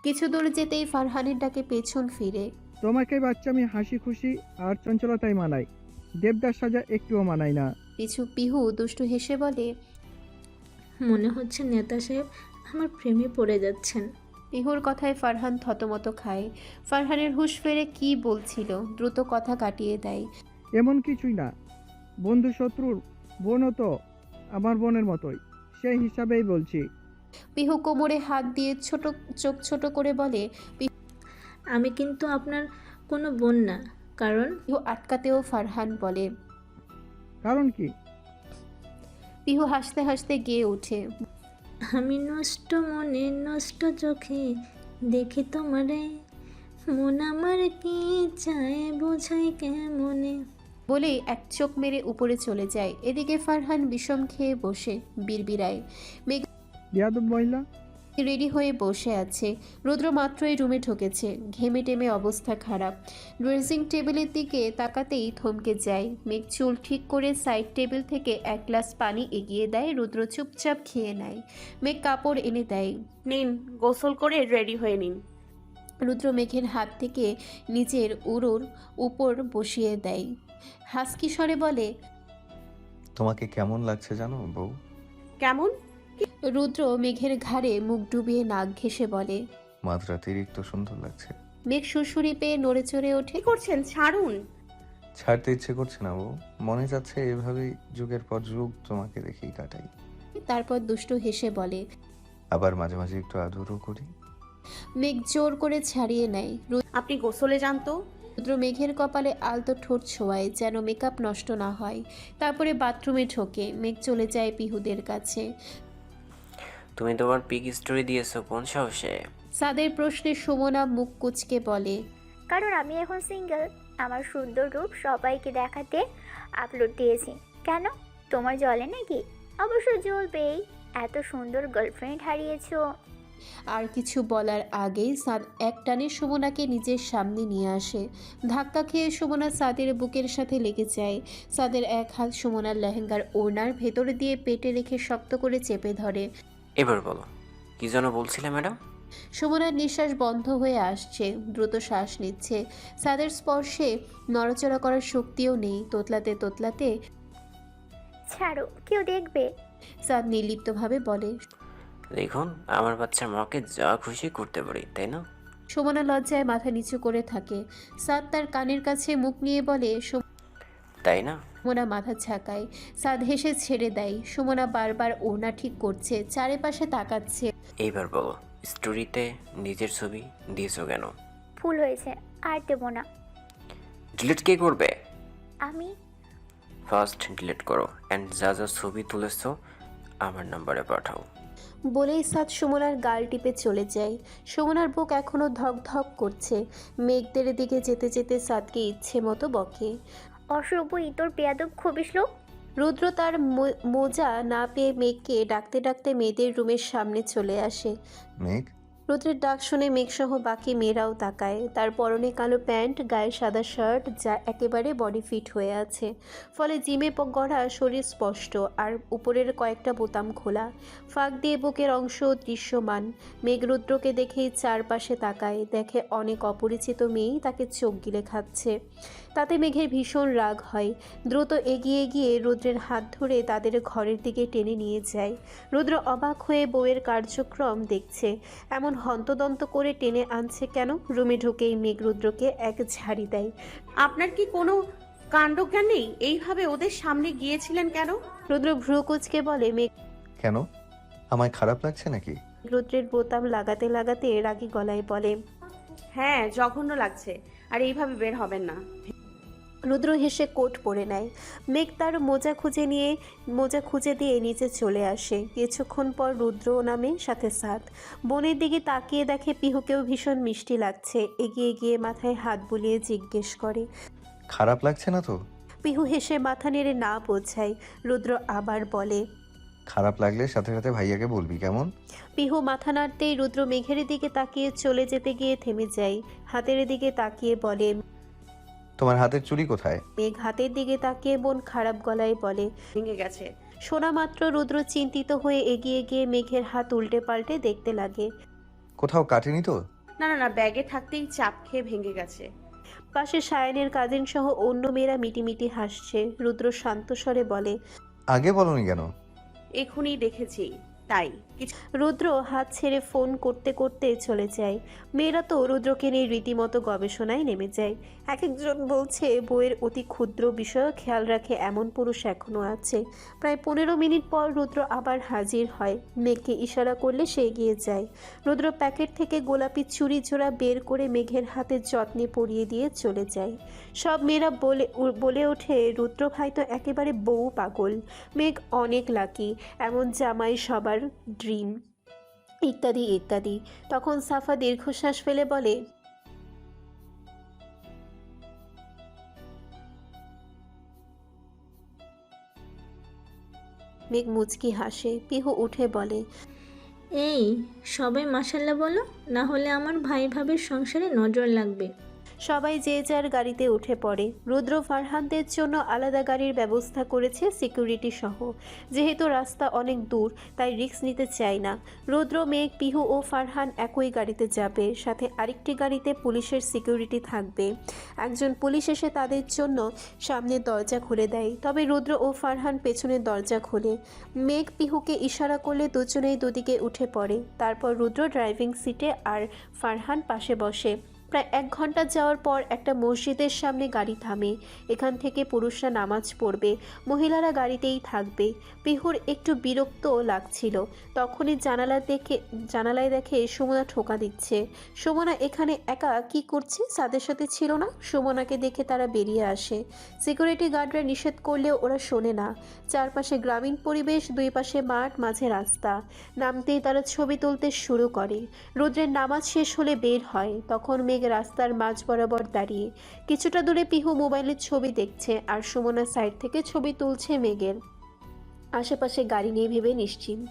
কিছু দূর যেতেই ফারহানের ডাকে পেছন ফিরে, তোমাকে বাচ্চামি, হাসি খুশি আর চঞ্চলতাই মানায়, দেবদাস সাজা একটুও মানায় না। পিহু দুষ্টু হেসে বলে, মনে হচ্ছে নেতা সাহেব আমার প্রেমে পড়ে যাচ্ছেন। পিহুর কথায় ফারহান থতমত খায়। ফারহানের হুঁশ ফেরে কি বলছিল, দ্রুত কথা কাটিয়ে দেয়। এমন কিছুই না, বন্ধু শত্রুর বোনও তো আমার বোনের মতোই, সেই হিসাবেই বলছি। পিহু কোমরে হাত দিয়ে চোখ ছোট করে বলে, আমি কিন্তু আপনার কোনো বোন না। কারণ? পিহু আটকাতেও ফারহান বলে, কারণ কি? পিহু হাসতে হাসতে গেয়ে ওঠে, আমি নষ্ট মনে নষ্ট চোখে দেখি তোমারে, মন আমার কি চায় বোঝাই কেমনে। বলেই এক চোখ মেরে উপরে চলে যায়। এদিকে ফারহান বিষম খেয়ে বসে বিড়বিড়ায়। বেয়াদব মহিলা। রেডি হয়ে বসে আছে। রুদ্র মাত্রই রুমে ঢুকেছে, ঘেমে টেমে অবস্থা খারাপ। ড্রেসিং টেবিলের দিকে তাকাতেই থমকে যায়। মেঘ চুল ঠিক করে সাইড টেবিল থেকে এক গ্লাস পানি এগিয়ে দেয়। রুদ্র চুপচাপ খেয়ে নেয়। মেঘ কাপড় এনে দেয়, নিন, গোসল করে রেডি হয়ে নিন। রুদ্র মেঘের হাত থেকে নিজের উরুর উপর বসিয়ে দেয়। হাসকি স্বরে বলে, তোমাকে কেমন লাগছে জানো বউ? কেমন? রুদ্র মেঘের ঘাড়ে মুখ ডুবিয়ে নাক ঘেঁষে বলে। মাত্রাতিরিক্ত সুন্দর লাগছে। মেঘ সুরসুরি পেয়ে নড়ে চড়ে ওঠে। কি করছেন? ছাড়ুন। ছাড়তে ইচ্ছে করছে না বউ, মনে যাচ্ছে এভাবেই যুগের পর যুগ তোমাকে দেখেই কাটাই। তারপর দুষ্টু হেসে বলে। আবার মাঝে মাঝে একটু আদরও করি। মেঘ জোর করে ছাড়িয়ে নেয়। আপনি গোসলে যান তো। রুদ্র মেঘের কপালে আলতো ঠোঁট ছোঁয়ায় যেন মেকআপ নষ্ট না হয়। তারপরে বাথরুমে ঢোকে। মেঘ চলে যায় পিহুদের কাছে। তুমি তোমার পিক স্টোরি দিয়েছো কোন সাহসে? সাদের প্রশ্নে সুমনা মুখ কুঁচকে বলে। কারণ আমি এখন সিঙ্গেল, আমার সুন্দর রূপ সবাইকে দেখাতে আপলোড দিয়েছি। কেন, তোমার জ্বলে নাকি? অবশ্য জ্বলবেই, এত সুন্দর গার্লফ্রেন্ড হারিয়েছো। আর কিছু বলার আগেই সাদ এক টানে সুমনাকে নিজের সামনে নিয়ে আসে। ধাক্কা খেয়ে সুমনা সাদের বুকের সাথে লেগে যায়। সাদের এক হাত সুমনার লেহেঙ্গার ওড়নার ভেতরে দিয়ে পেটে রেখে শক্ত করে চেপে ধরে। এবার বলো, কি যেন বলছিলে ম্যাডাম? সুমনার নিঃশ্বাস বন্ধ হয়ে আসছে, দ্রুত শ্বাস নিচ্ছে। সাদের স্পর্শে নড়াচড়া করার শক্তিও নেই। তোতলাতে তোতলাতে ছাড়ো, কেউ দেখবে। সাদ নির্লিপ্তভাবে বলে। দেখুন, আমার বাচ্চার মাকে যা খুশি করতে পারি, তাই না? সুমনা লজ্জায় মাথা নিচু করে থাকে। সাদ তার কানের কাছে মুখ নিয়ে বলে। তাই না? সুমনা মাথা ঝাঁকায়। সাদ হেসে ছেড়ে দেয়। সুমনা বারবার ওড়না ঠিক করছে, চারিপাশে তাকাচ্ছে। এইবার বলো, স্টোরিতে নিজের ছবি দিয়েছো কেন? ভুল হয়েছে, আর দেবো না। ডিলিট কে করবে? আমি। ফার্স্ট ডিলিট করো অ্যান্ড যা যা ছবি তুলেছো আমার নাম্বারে পাঠাও। বলেই সাদ সুমনার গাল টিপে চলে যায়। সুমনার বুক এখনো ধক ধক করছে। মেঘদের দিকে যেতে যেতে সাদকে ইচ্ছে মতো বকে। অসভ্য ইতর বেয়াদব খবিস লোক। রুদ্র তার মোজা না পেয়ে মেঘকে ডাকতে ডাকতে মেয়েদের রুমের সামনে চলে আসে। মেঘ। রুদ্রের ডাক শুনে মেঘসহ বাকি মেয়েরাও তাকায়। তার পরনে কালো প্যান্ট, গায়ে সাদা শার্ট, যা একেবারে বডি ফিট হয়ে আছে, ফলে জিমে গড়া শরীর স্পষ্ট আর উপরের কয়েকটা বোতাম খোলা। ফাঁক দিয়ে বুকের অংশ দৃশ্যমান। মেঘ রুদ্রকে দেখেই চারপাশে তাকায়, দেখে অনেক অপরিচিত মেয়েই তাকে চোখ গিলে খাচ্ছে। তাতে মেঘের ভীষণ রাগ হয়। দ্রুত এগিয়ে গিয়ে রুদ্রের হাত ধরে তাদের ঘরের দিকে টেনে নিয়ে যায়। রুদ্র অবাক হয়ে বউয়ের কার্যক্রম দেখছে। এমন হন্তদন্ত করে টেনে আনছে কেন? রুমে ঢুকেই মেঘ রুদ্রকে এক ঝাড়ি দেয়। আপনার কি কোনো কাণ্ডজ্ঞান নেই? এইভাবে ওদের সামনে গিয়েছিলেন কেন? রুদ্র ভ্রু কুঁচকে বলে। মেঘ কেন, আমায় খারাপ লাগছে নাকি? রুদ্রের বোতাম লাগাতে লাগাতে রাগী গলায় বলে। হ্যাঁ, জঘন্য লাগছে, আর এইভাবে বের হবেন না। রুদ্র হেসে কোট পরে নেয়। মেঘ তার মোজা খুঁজে দিয়ে নিচে চলে আসে। কিছুক্ষণ পর রুদ্র নামে, সাথে সাদ। বোনের দিকে তাকিয়ে দেখে পিহুকেও ভীষণ মিষ্টি লাগছে। এগিয়ে গিয়ে মাথায় হাত বুলিয়ে জিজ্ঞেস করে, খারাপ লাগছে না তো? পিহু হেসে মাথা নেড়ে না বোঝায়। রুদ্র আবার বলে, খারাপ লাগলে সাথে সাথে ভাইয়াকে বলবি, কেমন? পিহু মাথা নাড়তেই রুদ্র মেঘের দিকে তাকিয়ে চলে যেতে গিয়ে থেমে যায়। হাতের দিকে তাকিয়ে বলে, তোমার হাতের চুড়ি কোথায়? মেঘ হাতের দিকে তাকিয়ে বোন খারাপ গলায় বলে, ভেঙে গেছে। শোনা মাত্র রুদ্র চিন্তিত হয়ে এগিয়ে গিয়ে মেঘের হাত উল্টে পাল্টে দেখতে লাগে। কোথাও কাটেনি তো? না না না, ব্যাগে থাকতেই চাপ খেয়ে ভেঙে গেছে। পাশে সায়নের কাজিন সহ অন্য মেয়েরা মিটিমিটি হাসছে। রুদ্র শান্ত স্বরে বলে, আগে বলনি কেন? এখনই দেখেছি তাই। রুদ্র হাত ছেড়ে ফোন করতে করতে চলে যায়। মেয়েরা তো রুদ্রকে নিয়ে রীতিমতো গবেষণায় নেমে যায়। এক একজন বলছে বইয়ের অতি ক্ষুদ্র বিষয় খেয়াল রাখে এমন পুরুষ এখনো আছে। প্রায় 15 মিনিট পর রুদ্র আবার হাজির হয়। মেঘকে ইশারা করলে সে এগিয়ে যায়। রুদ্র প্যাকেট থেকে গোলাপি চুড়ি জোড়া বের করে মেঘের হাতে যত্নে পরিয়ে দিয়ে চলে যায়। সব মেয়েরা বলে ওঠে, রুদ্র ভাই তো একেবারে বউ পাগল। মেঘ অনেক লাকি, এমন জামাই সবার ড্রিম, ইত্যাদি ইত্যাদি। তখন সাফা দীর্ঘশ্বাস ফেলে বলে, মেঘ মুচকি হাসে। পিহু উঠে বলে, এই সবাই মাশাল্লাহ বলো, না হলে আমার ভাই ভাবির সংসারে নজর লাগবে। সবাই যে যার গাড়িতে উঠে পড়ে। রুদ্র ফারহানদের জন্য আলাদা গাড়ির ব্যবস্থা করেছে সিকিউরিটি সহ। যেহেতু রাস্তা অনেক দূর তাই রিস্ক নিতে চায় না। রুদ্র, মেঘ, পিহু ও ফারহান একই গাড়িতে যাবে, সাথে আরেকটি গাড়িতে পুলিশের সিকিউরিটি থাকবে। একজন পুলিশ এসে তাদের জন্য সামনের দরজা খুলে দেয়, তবে রুদ্র ও ফারহান পেছনের দরজা খোলে। মেঘ পিহুকে ইশারা করলে দুজনেই দুদিকে উঠে পড়ে। তারপর রুদ্র ড্রাইভিং সিটে আর ফারহান পাশে বসে। প্রায় 1 ঘন্টা যাওয়ার পর একটা মসজিদের সামনে গাড়ি থামে। এখান থেকে পুরুষরা নামাজ পড়বে, মহিলারা গাড়িতেই থাকবে। পিহুর একটু বিরক্ত লাগছিল। তখনই জানালায় দেখে সুমনা ঠোকা দিচ্ছে। সুমনা এখানে একা কি করছে? তাদের সাথে ছিল না। সুমনাকে দেখে তারা বেরিয়ে আসে। সিকিউরিটি গার্ডরা নিষেধ করলেও ওরা শোনে না। চারপাশে গ্রামীণ পরিবেশ, দুই পাশে মাঠ, মাঝে রাস্তা। নামতেই তারা ছবি তুলতে শুরু করে। রুদ্রের নামাজ শেষ হলে বের হয়। তখন মেঘ রাস্তার মাঝ বরাবর দাঁড়িয়ে। কিছুটা দূরে পিহু মোবাইলের ছবি দেখছে আর সুমনা সাইড থেকে ছবি তুলছে মেঘের। আশেপাশে গাড়ি নেই ভেবে নিশ্চিন্ত।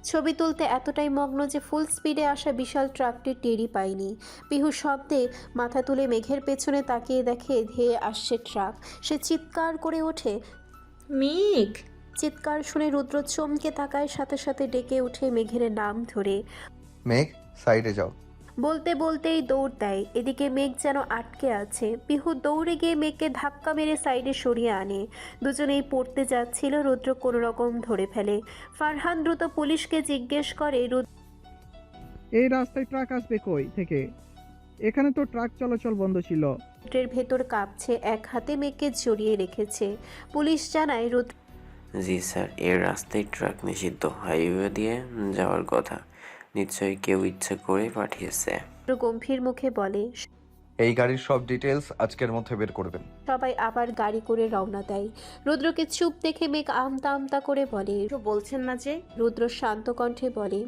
ছবি তুলতে এতটাই মগ্ন যে ফুল স্পিডে আসা বিশাল ট্রাকটি টেরই পায়নি। পিহু শব্দে মাথা তুলে মেঘের পেছনে তাকিয়ে দেখে ধেয়ে আসছে ট্রাক। সে চিৎকার করে ওঠে, মেঘ! চিৎকার শুনে রুদ্র চমকে তাকায়, সাথে সাথে ডেকে উঠে মেঘের নাম ধরে। মেঘ, সাইডে যাও। বলতে বলতেই দৌড় দেয়। এদিকে মেঘ যেন আটকে আছে। পিহু দৌড়ে গিয়ে মেঘকে ধাক্কা মেরে সাইডে সরিয়ে আনে। দুজনেই পড়তে যাচ্ছিল, রুদ্র কোনো রকম ধরে ফেলে। ফারহান দ্রুত পুলিশকে জিজ্ঞেস করে, এই রাস্তায় ট্রাক আসবে কই থেকে? এখানে তো ট্রাক চলাচল বন্ধ ছিল। রুদ্রের ভেতর কাঁপছে, এক হাতে মেঘকে জড়িয়ে রেখেছে। পুলিশ জানায়, রুদ্র জি স্যার, এর রাস্তায় ট্রাক নিষিদ্ধ, হাইওয়ে দিয়ে যাওয়ার কথা। নিশ্চয়ই কেউ ইচ্ছে করে পাঠিয়েছে। গম্ভীর মুখে বলে। এই গাড়ির সব ডিটেলস আজকের মধ্যে বের করবেন। সবাই আবার গাড়ি করে রওনা দেয়। রুদ্রকে চুপ দেখে মেঘ আমতা আমতা করে বলে, বলছেন না যে? রুদ্র শান্ত কণ্ঠে বলে,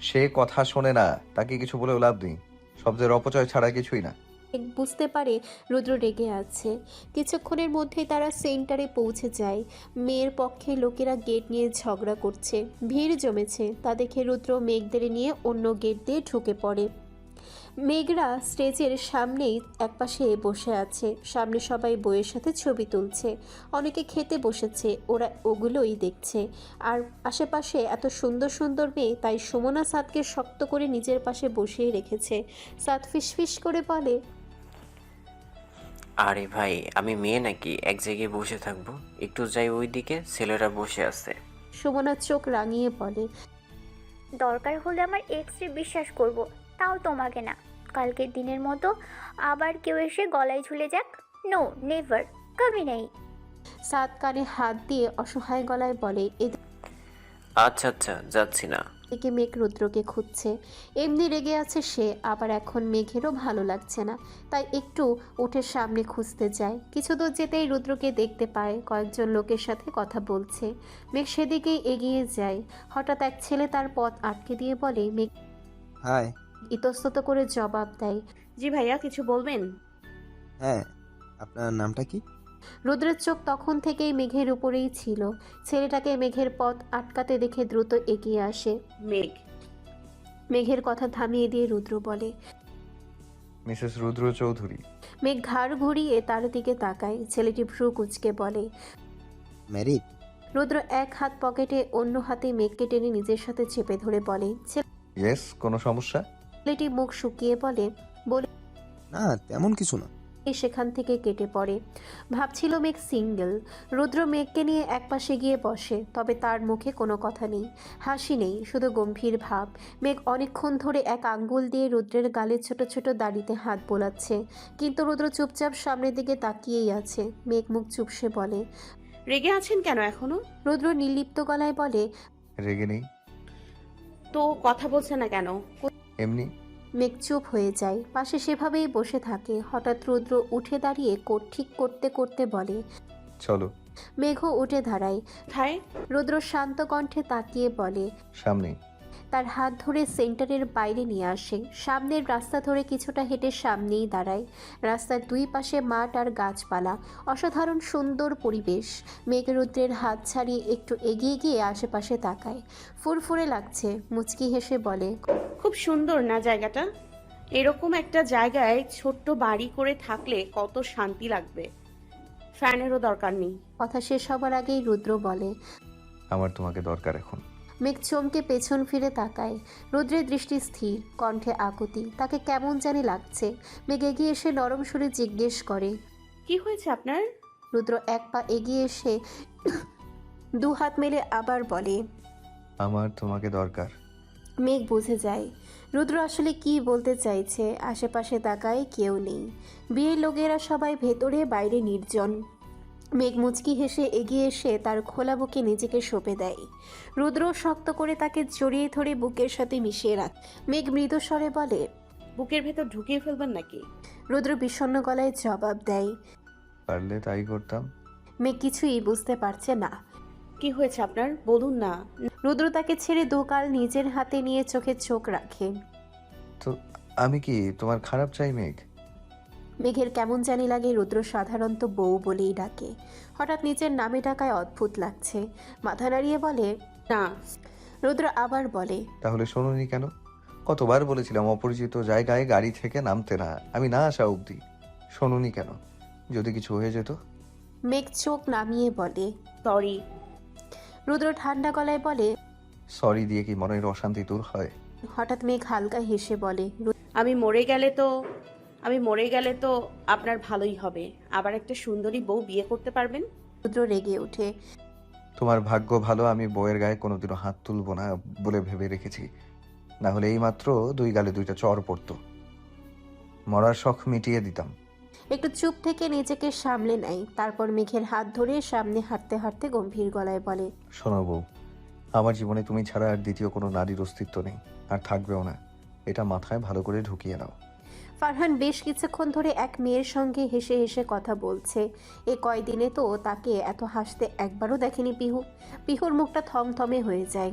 সে কথা শোনে না, তাকে কিছু বলেও লাভ নেই। শব্দের অপচয় ছাড়া কিছুই না। মেঘ বুঝতে পারে রুদ্র রেগে আছে। কিছুক্ষণের মধ্যেই তারা সেন্টারে পৌঁছে যায়। মেয়ের পক্ষে লোকেরা গেট নিয়ে ঝগড়া করছে, ভিড় জমেছে। তা দেখে রুদ্র মেঘদের নিয়ে অন্য গেট দিয়ে ঢুকে পড়ে। মেঘরা স্টেজের সামনেই একপাশে বসে আছে। সামনে সবাই বইয়ের সাথে ছবি তুলছে, অনেকে খেতে বসেছে, ওরা ওগুলোই দেখছে। আর আশেপাশে এত সুন্দর সুন্দর মেয়ে, তাই সুমনা সাদকে শক্ত করে নিজের পাশে বসিয়ে রেখেছে। সাদ ফিসফিস করে বলে, আরে ভাই, আমি মেয়ে নাকি এক জায়গায় বসে থাকবো? একটু যাই ওইদিকে, ছেলেরা বসে আছে। সুমনা চোখ রাঙিয়ে বলে, দরকার হলে আমার এক্সরে বিশ্বাস করব, তাও তোমাকে না। কালকের দিনের মতো আবার কেউ এসে গলায় ঝুলে যাক, নো নেভার, কবি নেই। সাদ কানে হাত দিয়ে অসহায় গলায় বলে। আচ্ছা আচ্ছা, যাচ্ছি না। এদিকে মেঘ রুদ্রকে খুঁজছে। এমনি রেগে আছে সে, আবার এখন মেঘেরও ভালো লাগছে না, তাই একটু উঠে সামনে খুঁজতে যায়। কিছু দূর যেতেই রুদ্রকে দেখতে পায়, কয়েকজন লোকের সাথে কথা বলছে। মেঘ সেদিকেই এগিয়ে যায়। হঠাৎ এক ছেলে তার পথ আটকে দিয়ে বলে, মেঘ হাই। ইতস্তত করে জবাব দেয়, জি ভাইয়া, কিছু বলবেন? হ্যাঁ, আপনার নামটা কি? রুদ্রের চোখ তখন থেকেই মেঘের উপরেই ছিল। ছেলেটাকে মেঘের পথ আটকাতে দেখে দ্রুত এগিয়ে আসে। মেঘ। মেঘের কথা থামিয়ে দিয়ে রুদ্র বলে, মিসেস রুদ্র চৌধুরী। মেঘ ঘাড় ঘুরিয়ে তার দিকে তাকায়। ছেলেটি ভ্রু কুঁচকে বলে, ম্যারিড? রুদ্র এক হাত পকেটে, অন্য হাতে মেঘকে টেনে নিজের সাথে চেপে ধরে বলে। ইয়েস, কোনো সমস্যা? ছেলেটি মুখ শুকিয়ে বলে, না, তেমন কিছু না। সেখান থেকে কেটে পড়ে। ভাবছিল মেঘ সিঙ্গেল। রুদ্র মেঘকে নিয়ে একপাশে গিয়ে বসে, তবে তার মুখে কোনো কথা নেই, হাসি নেই, শুধু গম্ভীর ভাব। মেঘ অনেকক্ষণ ধরে এক আঙ্গুল দিয়ে রুদ্রের গালে ছোট ছোট দাড়িতে হাত বোলাচ্ছে, কিন্তু রুদ্র চুপচাপ সামনের দিকে তাকিয়েই আছে। মেঘ মুখ চুপসে বলে, রেগে আছেন কেন এখনো? রুদ্র নির্লিপ্ত গলায় বলে, রেগে নেই। তো কথা বলছে না কেন? এমনি। মেঘ চুপ হয়ে যায়, পাশে সেভাবেই বসে থাকে। হঠাৎ রুদ্র উঠে দাঁড়িয়ে কোট ঠিক করতে করতে বলে, চলো। মেঘও উঠে দাঁড়ায়। রুদ্র শান্ত কণ্ঠে তাকিয়ে বলে, সামনে। তার হাত ধরে সেন্টারের বাইরে নিয়ে আসে। সামনের রাস্তা ধরে কিছুটা হেঁটে সামনেই দাঁড়ায়। রাস্তার দুই পাশে মাঠ আর গাছপালা, অসাধারণ সুন্দর পরিবেশ। মেঘ রুদ্রের হাত ছাড়িয়ে একটু এগিয়ে গিয়ে আশেপাশে তাকায়। ফুরফুরে লাগছে, মুচকি হেসে বলে, খুব সুন্দর না জায়গাটা? এরকম একটা জায়গায় ছোট্ট বাড়ি করে থাকলে কত শান্তি লাগবে। ফ্যানেরও দরকার নেই। কথা শেষ হবার আগেই রুদ্র বলে। আমার তোমাকে দরকার এখন। মেঘ চমকে পেছন ফিরে তাকায়। রুদ্রের দৃষ্টি স্থির, কণ্ঠে আকুতি। তাকে কেমন জানি লাগছে। মেঘ এগিয়ে এসে নরম সুরে জিজ্ঞেস করে, কি হয়েছে আপনার? রুদ্র এক পা এগিয়ে এসে দু হাত মেলে আবার বলে, আমার তোমাকে দরকার। মেঘ বুঝে যায় রুদ্র আসলে কি বলতে চাইছে। আশেপাশে তাকায়, কেউ নেই। বিয়ের লোকেরা সবাই ভেতরে, বাইরে নির্জন। মেঘ মুচকি হেসে এগিয়ে এসে তার খোলা বুকে নিজেকে সঁপে দেয়। রুদ্র শক্ত করে তাকে জড়িয়ে ধরে বুকের সাথে মিশিয়ে রাখ। মেঘ মৃদু স্বরে বলে, বুকের ভেতর ঢুকিয়ে ফেলবেন নাকি? রুদ্র বিষণ্ণ গলায় জবাব দেয়, পারলে তাই করতাম। মেঘ কিছুই বুঝতে পারছে না। কি হয়েছে আপনার, বলুন না। রুদ্র তাকে ছেড়ে দুকাল নিজের হাতে নিয়ে চোখে চোখ রাখে। তো আমি কি তোমার খারাপ চাই মেঘ? মেঘের কেমন জানি লাগে রুদ্র সাধারণত বউ বলেই ডাকে। হঠাৎ নিজের নামে ডাকায় অদ্ভুত লাগছে। মাথা নাড়িয়ে বলে, না। রুদ্র আবার বলে, তাহলে শোনোনি কেন? কতবার বলেছিলাম অপরিচিত জায়গায় গাড়ি থেকে নামতে না, আমি না আসা অবধি। শোনোনি কেন? যদি কিছু হয়ে যেত? মেঘ চোখ নামিয়ে বলে, সরি। রুদ্র ঠান্ডা গলায় বলে, সরি দিয়ে কি মনের অশান্তি দূর হয়? হঠাৎ মেঘ হালকা হেসে বলে, আমি মরে গেলে তো আপনার ভালোই হবে। আবার একটা সুন্দরী বউ বিয়ে করতে পারবেন। রুদ্র রেগে ওঠে। তোমার ভাগ্য ভালো আমি বউয়ের গায়ে কোনোদিনও হাত তুলবো না বলে ভেবে রেখেছি, না হলে এই মাত্র 2 গালে 2টা চড় পড়তো। মরার শখ মিটিয়ে দিতাম। একটু চুপ থেকে নিজেকে সামলে নেয়। তারপর মেঘের হাত ধরে সামনে হাঁটতে হাঁটতে গম্ভীর গলায় বলে, শোনো বউ, আমার জীবনে তুমি ছাড়া আর দ্বিতীয় কোনো নারীর অস্তিত্ব নেই, আর থাকবেও না। এটা মাথায় ভালো করে ঢুকিয়ে নাও। ফারহান বেশ কিছুক্ষণ ধরে এক মেয়ের সঙ্গে হেসে হেসে কথা বলছে। এ কয়দিনে তো তাকে এত হাসতে একবারও দেখেনি পিহু। পিহুর মুখটা থমথমে হয়ে যায়।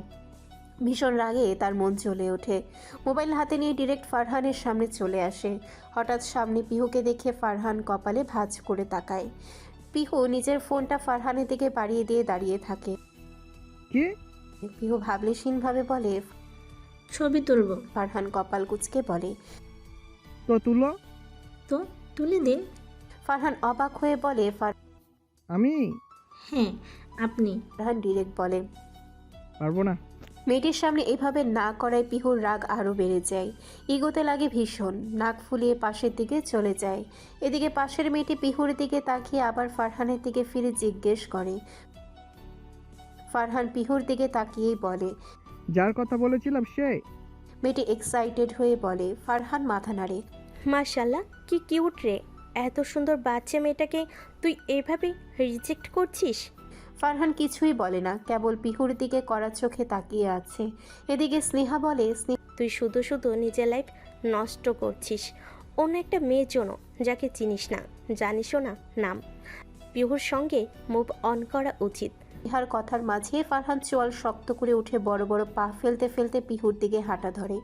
ভীষণ রাগে তার মন জ্বলে ওঠে। মোবাইল হাতে নিয়ে ডিরেক্ট ফারহানের সামনে চলে আসে। হঠাৎ সামনে পিহুকে দেখে ফারহান কপালে ভাঁজ করে তাকায়। পিহু নিজের ফোনটা ফারহানের দিকে বাড়িয়ে দিয়ে দাঁড়িয়ে থাকে। কি? পিহু ভাবলেশীনভাবে বলে, ছবি তুলব। ফারহান কপাল কুঁচকে বলে, তো তুলো। তো তুলে দিন। ফারহান অবাক হয়ে বলে, আমি? হ্যাঁ আপনি। ফারহান ডিরেক্ট বলে, পারবো না। মেয়েটির সামনে এভাবে না করায় পিহুর রাগ আরও বেড়ে যায়। ইগোতে লাগে ভীষণ। নাক ফুলিয়ে পাশের দিকে চলে যায়। এদিকে পাশের মেয়েটি পিহুর দিকে তাকিয়ে আবার ফারহানের দিকে ফিরে জিজ্ঞেস করে। ফারহান পিহুর দিকে তাকিয়েই বলে, যার কথা বলেছিলাম সে? মেয়েটি এক্সাইটেড হয়ে বলে। ফারহান মাথা নাড়ে। মাশাল্লাহ, কি কিউট রে। এত সুন্দর বাচ্চা মেয়েটাকে তুই এভাবে রিজেক্ট করছিস? ফারহান কিছুই বলে না, কেবল পিহুর দিকে কড়া চোখে তাকিয়ে আছে। এদিকে স্নেহা বলে, তুই শুধু শুধু নিজের লাইফ নষ্ট করছিস অন্য একটা মেয়ের জন্য, যাকে চিনিস না, জানিসও না নাম। পিহুর সঙ্গে মুভ অন করা উচিত। ইহার কথার মাঝে ফারহান চোয়াল শক্ত করে উঠে বড় বড় পা ফেলতে ফেলতে পিহুর দিকে হাঁটা ধরে।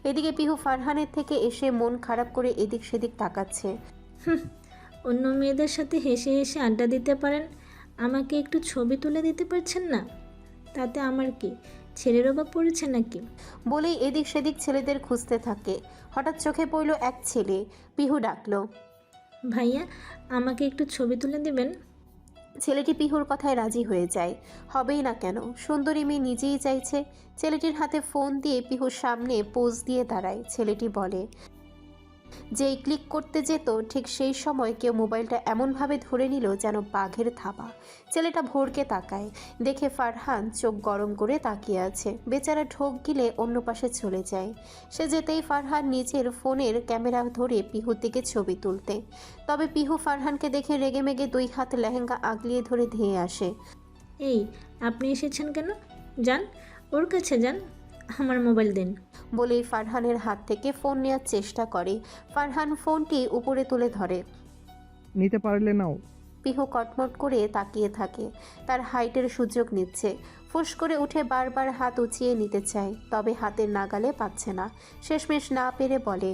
এদিকে পিহু ফারহানের থেকে এসে মন খারাপ করে এদিক সেদিক তাকাচ্ছে। অন্য মেয়েদের সাথে হেসে হেসে আড্ডা দিতে পারেন, আমাকে একটু ছবি তুলে দিতে পারছেন না? তাতে আমার কি, ছেলের অভাব পড়েছে নাকি? বলেই এদিক সেদিক ছেলেদের খুঁজতে থাকে। হঠাৎ চোখে পড়ল এক ছেলে। পিহু ডাকলো, ভাইয়া আমাকে একটু ছবি তুলে দেবেন? ছেলেটি পিহুর কথায় রাজি হয়ে যায়। হবেই না কেন, সুন্দরী মেয়ে নিজেই চাইছে। ছেলেটির হাতে ফোন দিয়ে পিহুর সামনে পোজ দিয়ে দাঁড়ায়। ছেলেটি বলে, যেই ক্লিক করতে যেত ঠিক সেই সময় কেউ মোবাইলটা এমনভাবে ধরে নিল যেন বাঘের থাবা। ছেলেটা ভোরকে তাকায়, দেখে ফারহান চোখ গরম করে তাকিয়ে আছে। বেচারা ঢোক গিলে অন্য পাশে চলে যায়। সে যেতেই ফারহান নিজের ফোনের ক্যামেরা ধরে পিহুর দিকে ছবি তুলতে। তবে পিহু ফারহানকে দেখে রেগেমেগে 2 হাত লেহেঙ্গা আগলিয়ে ধরে ধেয়ে আসে। এই আপনি এসেছেন কেন? যান ওর কাছে যান, আমার মোবাইল দিন। বলেই ফারহানের হাত থেকে ফোন নেওয়ার চেষ্টা করে। ফারহান ফোনটি উপরে তুলে ধরে। নিতে পারলে নাও। পিহু কটমট করে তাকিয়ে থাকে। তার হাইটের সুযোগ নিচ্ছে। ফুস করে উঠে বারবার হাত উঁচিয়ে নিতে চায়, তবে হাতের নাগালে পাচ্ছে না। শেষমেশ না পেরে বলে,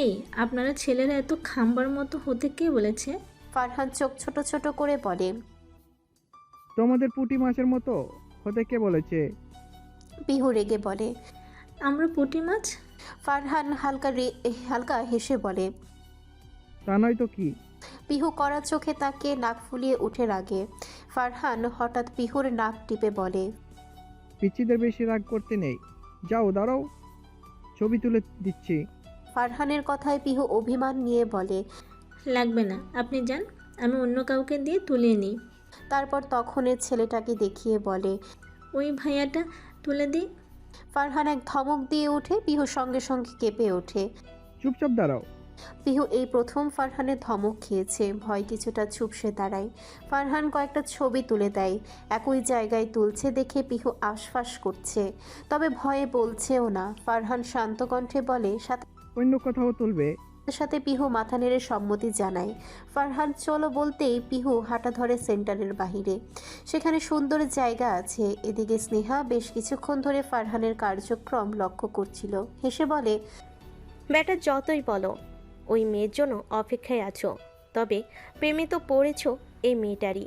এই আপনারা ছেলেরা এত খাম্বার মতো হতে কে বলেছে? ফারহান চোখ ছোট ছোট করে বলে, তোমাদের পুঁটি মাছের মতো হতে কে বলেছে? পিহু রেগে বলে, আমরা পুঁটি মাছ? ফারহান হালকা হেসে বলে। তা নয় তো কি? পিহু কড়া চোখে তাকে নাক ফুলিয়ে উঠে রাগে। ফারহান হঠাৎ পিহুর নাক টিপে বলে, পিচ্চিদের বেশি রাগ করতে নেই। যাও দাঁড়াও, ছবি তুলে দিচ্ছি। ফারহানের কথায় পিহু অভিমান নিয়ে বলে, লাগবে না, আপনি যান, আমি অন্য কাউকে দিয়ে তুলে নিই। তারপর তখনের ছেলেটাকে দেখিয়ে বলে, ওই ভাইয়াটা তুলে দিই। ফারহান এক ধমক দিয়ে ওঠে। পিহু সঙ্গে সঙ্গে কেঁপে ওঠে। চুপচাপ দাঁড়াও। পিহু এই প্রথম ফারহানের ধমক খেয়েছে। ভয় কিছুটা চুপসে দাঁড়ায়। ফারহান কয়েকটা ছবি তুলে দেয়। একই জায়গায় তুলছে দেখে পিহু আশফাস করছে, তবে ভয়ে বলছেও না। ফারহান শান্ত কণ্ঠে বলে, সাথে অন্য কোথাও তুলবে? সাথে পিহু মাথা নেড়ে সম্মতি জানায়। ফারহান চলো বলতেই পিহু হাঁটা ধরে সেন্টারের বাহিরে। সেখানে সুন্দর জায়গা আছে। এদিকে স্নেহা বেশ কিছুক্ষণ ধরে ফারহানের কার্যক্রম লক্ষ্য করছিল। হেসে বলে, ব্যাটা যতই বলো ওই মেয়ের জন্য অপেক্ষায় আছো, তবে প্রেমে তো পড়েছো এই মেয়েটারই।